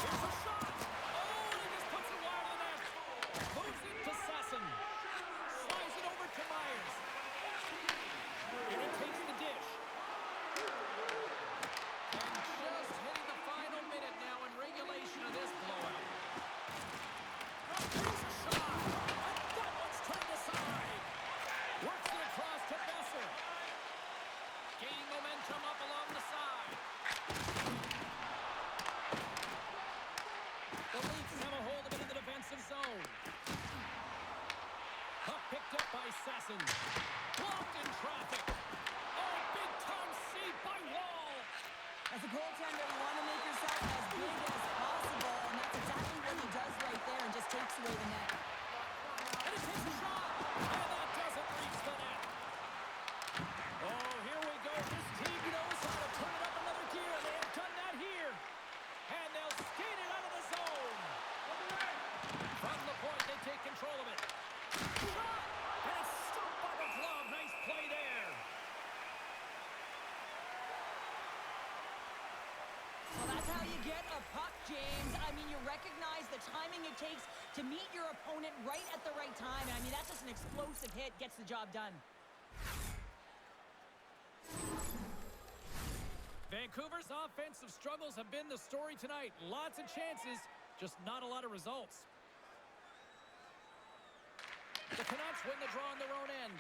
Here's a shot. Oh, he just puts it wide of the net. Moves it to Sasson. Slides it over to Myers. And he takes the dish. And just hitting the final minute now in regulation of this blowout. Here's a shot. And that one's turned aside. Works it across to Besser. Gaining momentum up along the side. The Leafs have a hold of it in the defensive zone. Puck picked up by Sasson. Blocked in traffic. Oh, big-time save by Wall. As a goaltender, you want to make yourself as big as possible, and that's exactly what he does right there and just takes away the net. And he takes a shot. And that doesn't reach the net. Oh, here we go. This team knows how to turn it up another gear. They have done that here. And they'll skate it out of the zone. From the point, they take control of it. Shot! And it's stopped by the glove. Nice play there. Well, that's how you get a puck, James. I mean, you recognize the timing it takes to meet your opponent right at the right time. And I mean, that's just an explosive hit. Gets the job done. Vancouver's offensive struggles have been the story tonight. Lots of chances, just not a lot of results. The Canucks win the draw on their own end.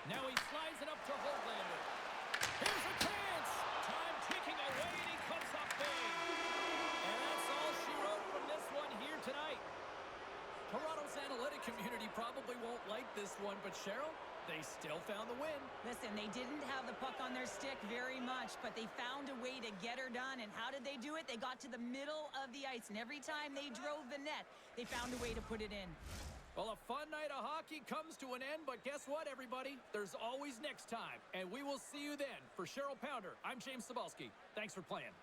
Now he slides it up to Höglander. Here's a chance. Time ticking away, and he comes up big. And that's all she wrote from this one here tonight. Toronto's analytic community probably won't like this one, but Cheryl, they still found the win. Listen, they didn't have the puck on their stick very much, but they found a way to get her done. And how did they do it? They got to the middle of the ice, and every time they drove the net, they found a way to put it in. Well, a fun night of hockey comes to an end, but guess what, everybody? There's always next time, and we will see you then. For Cheryl Pounder, I'm James Cebulski. Thanks for playing.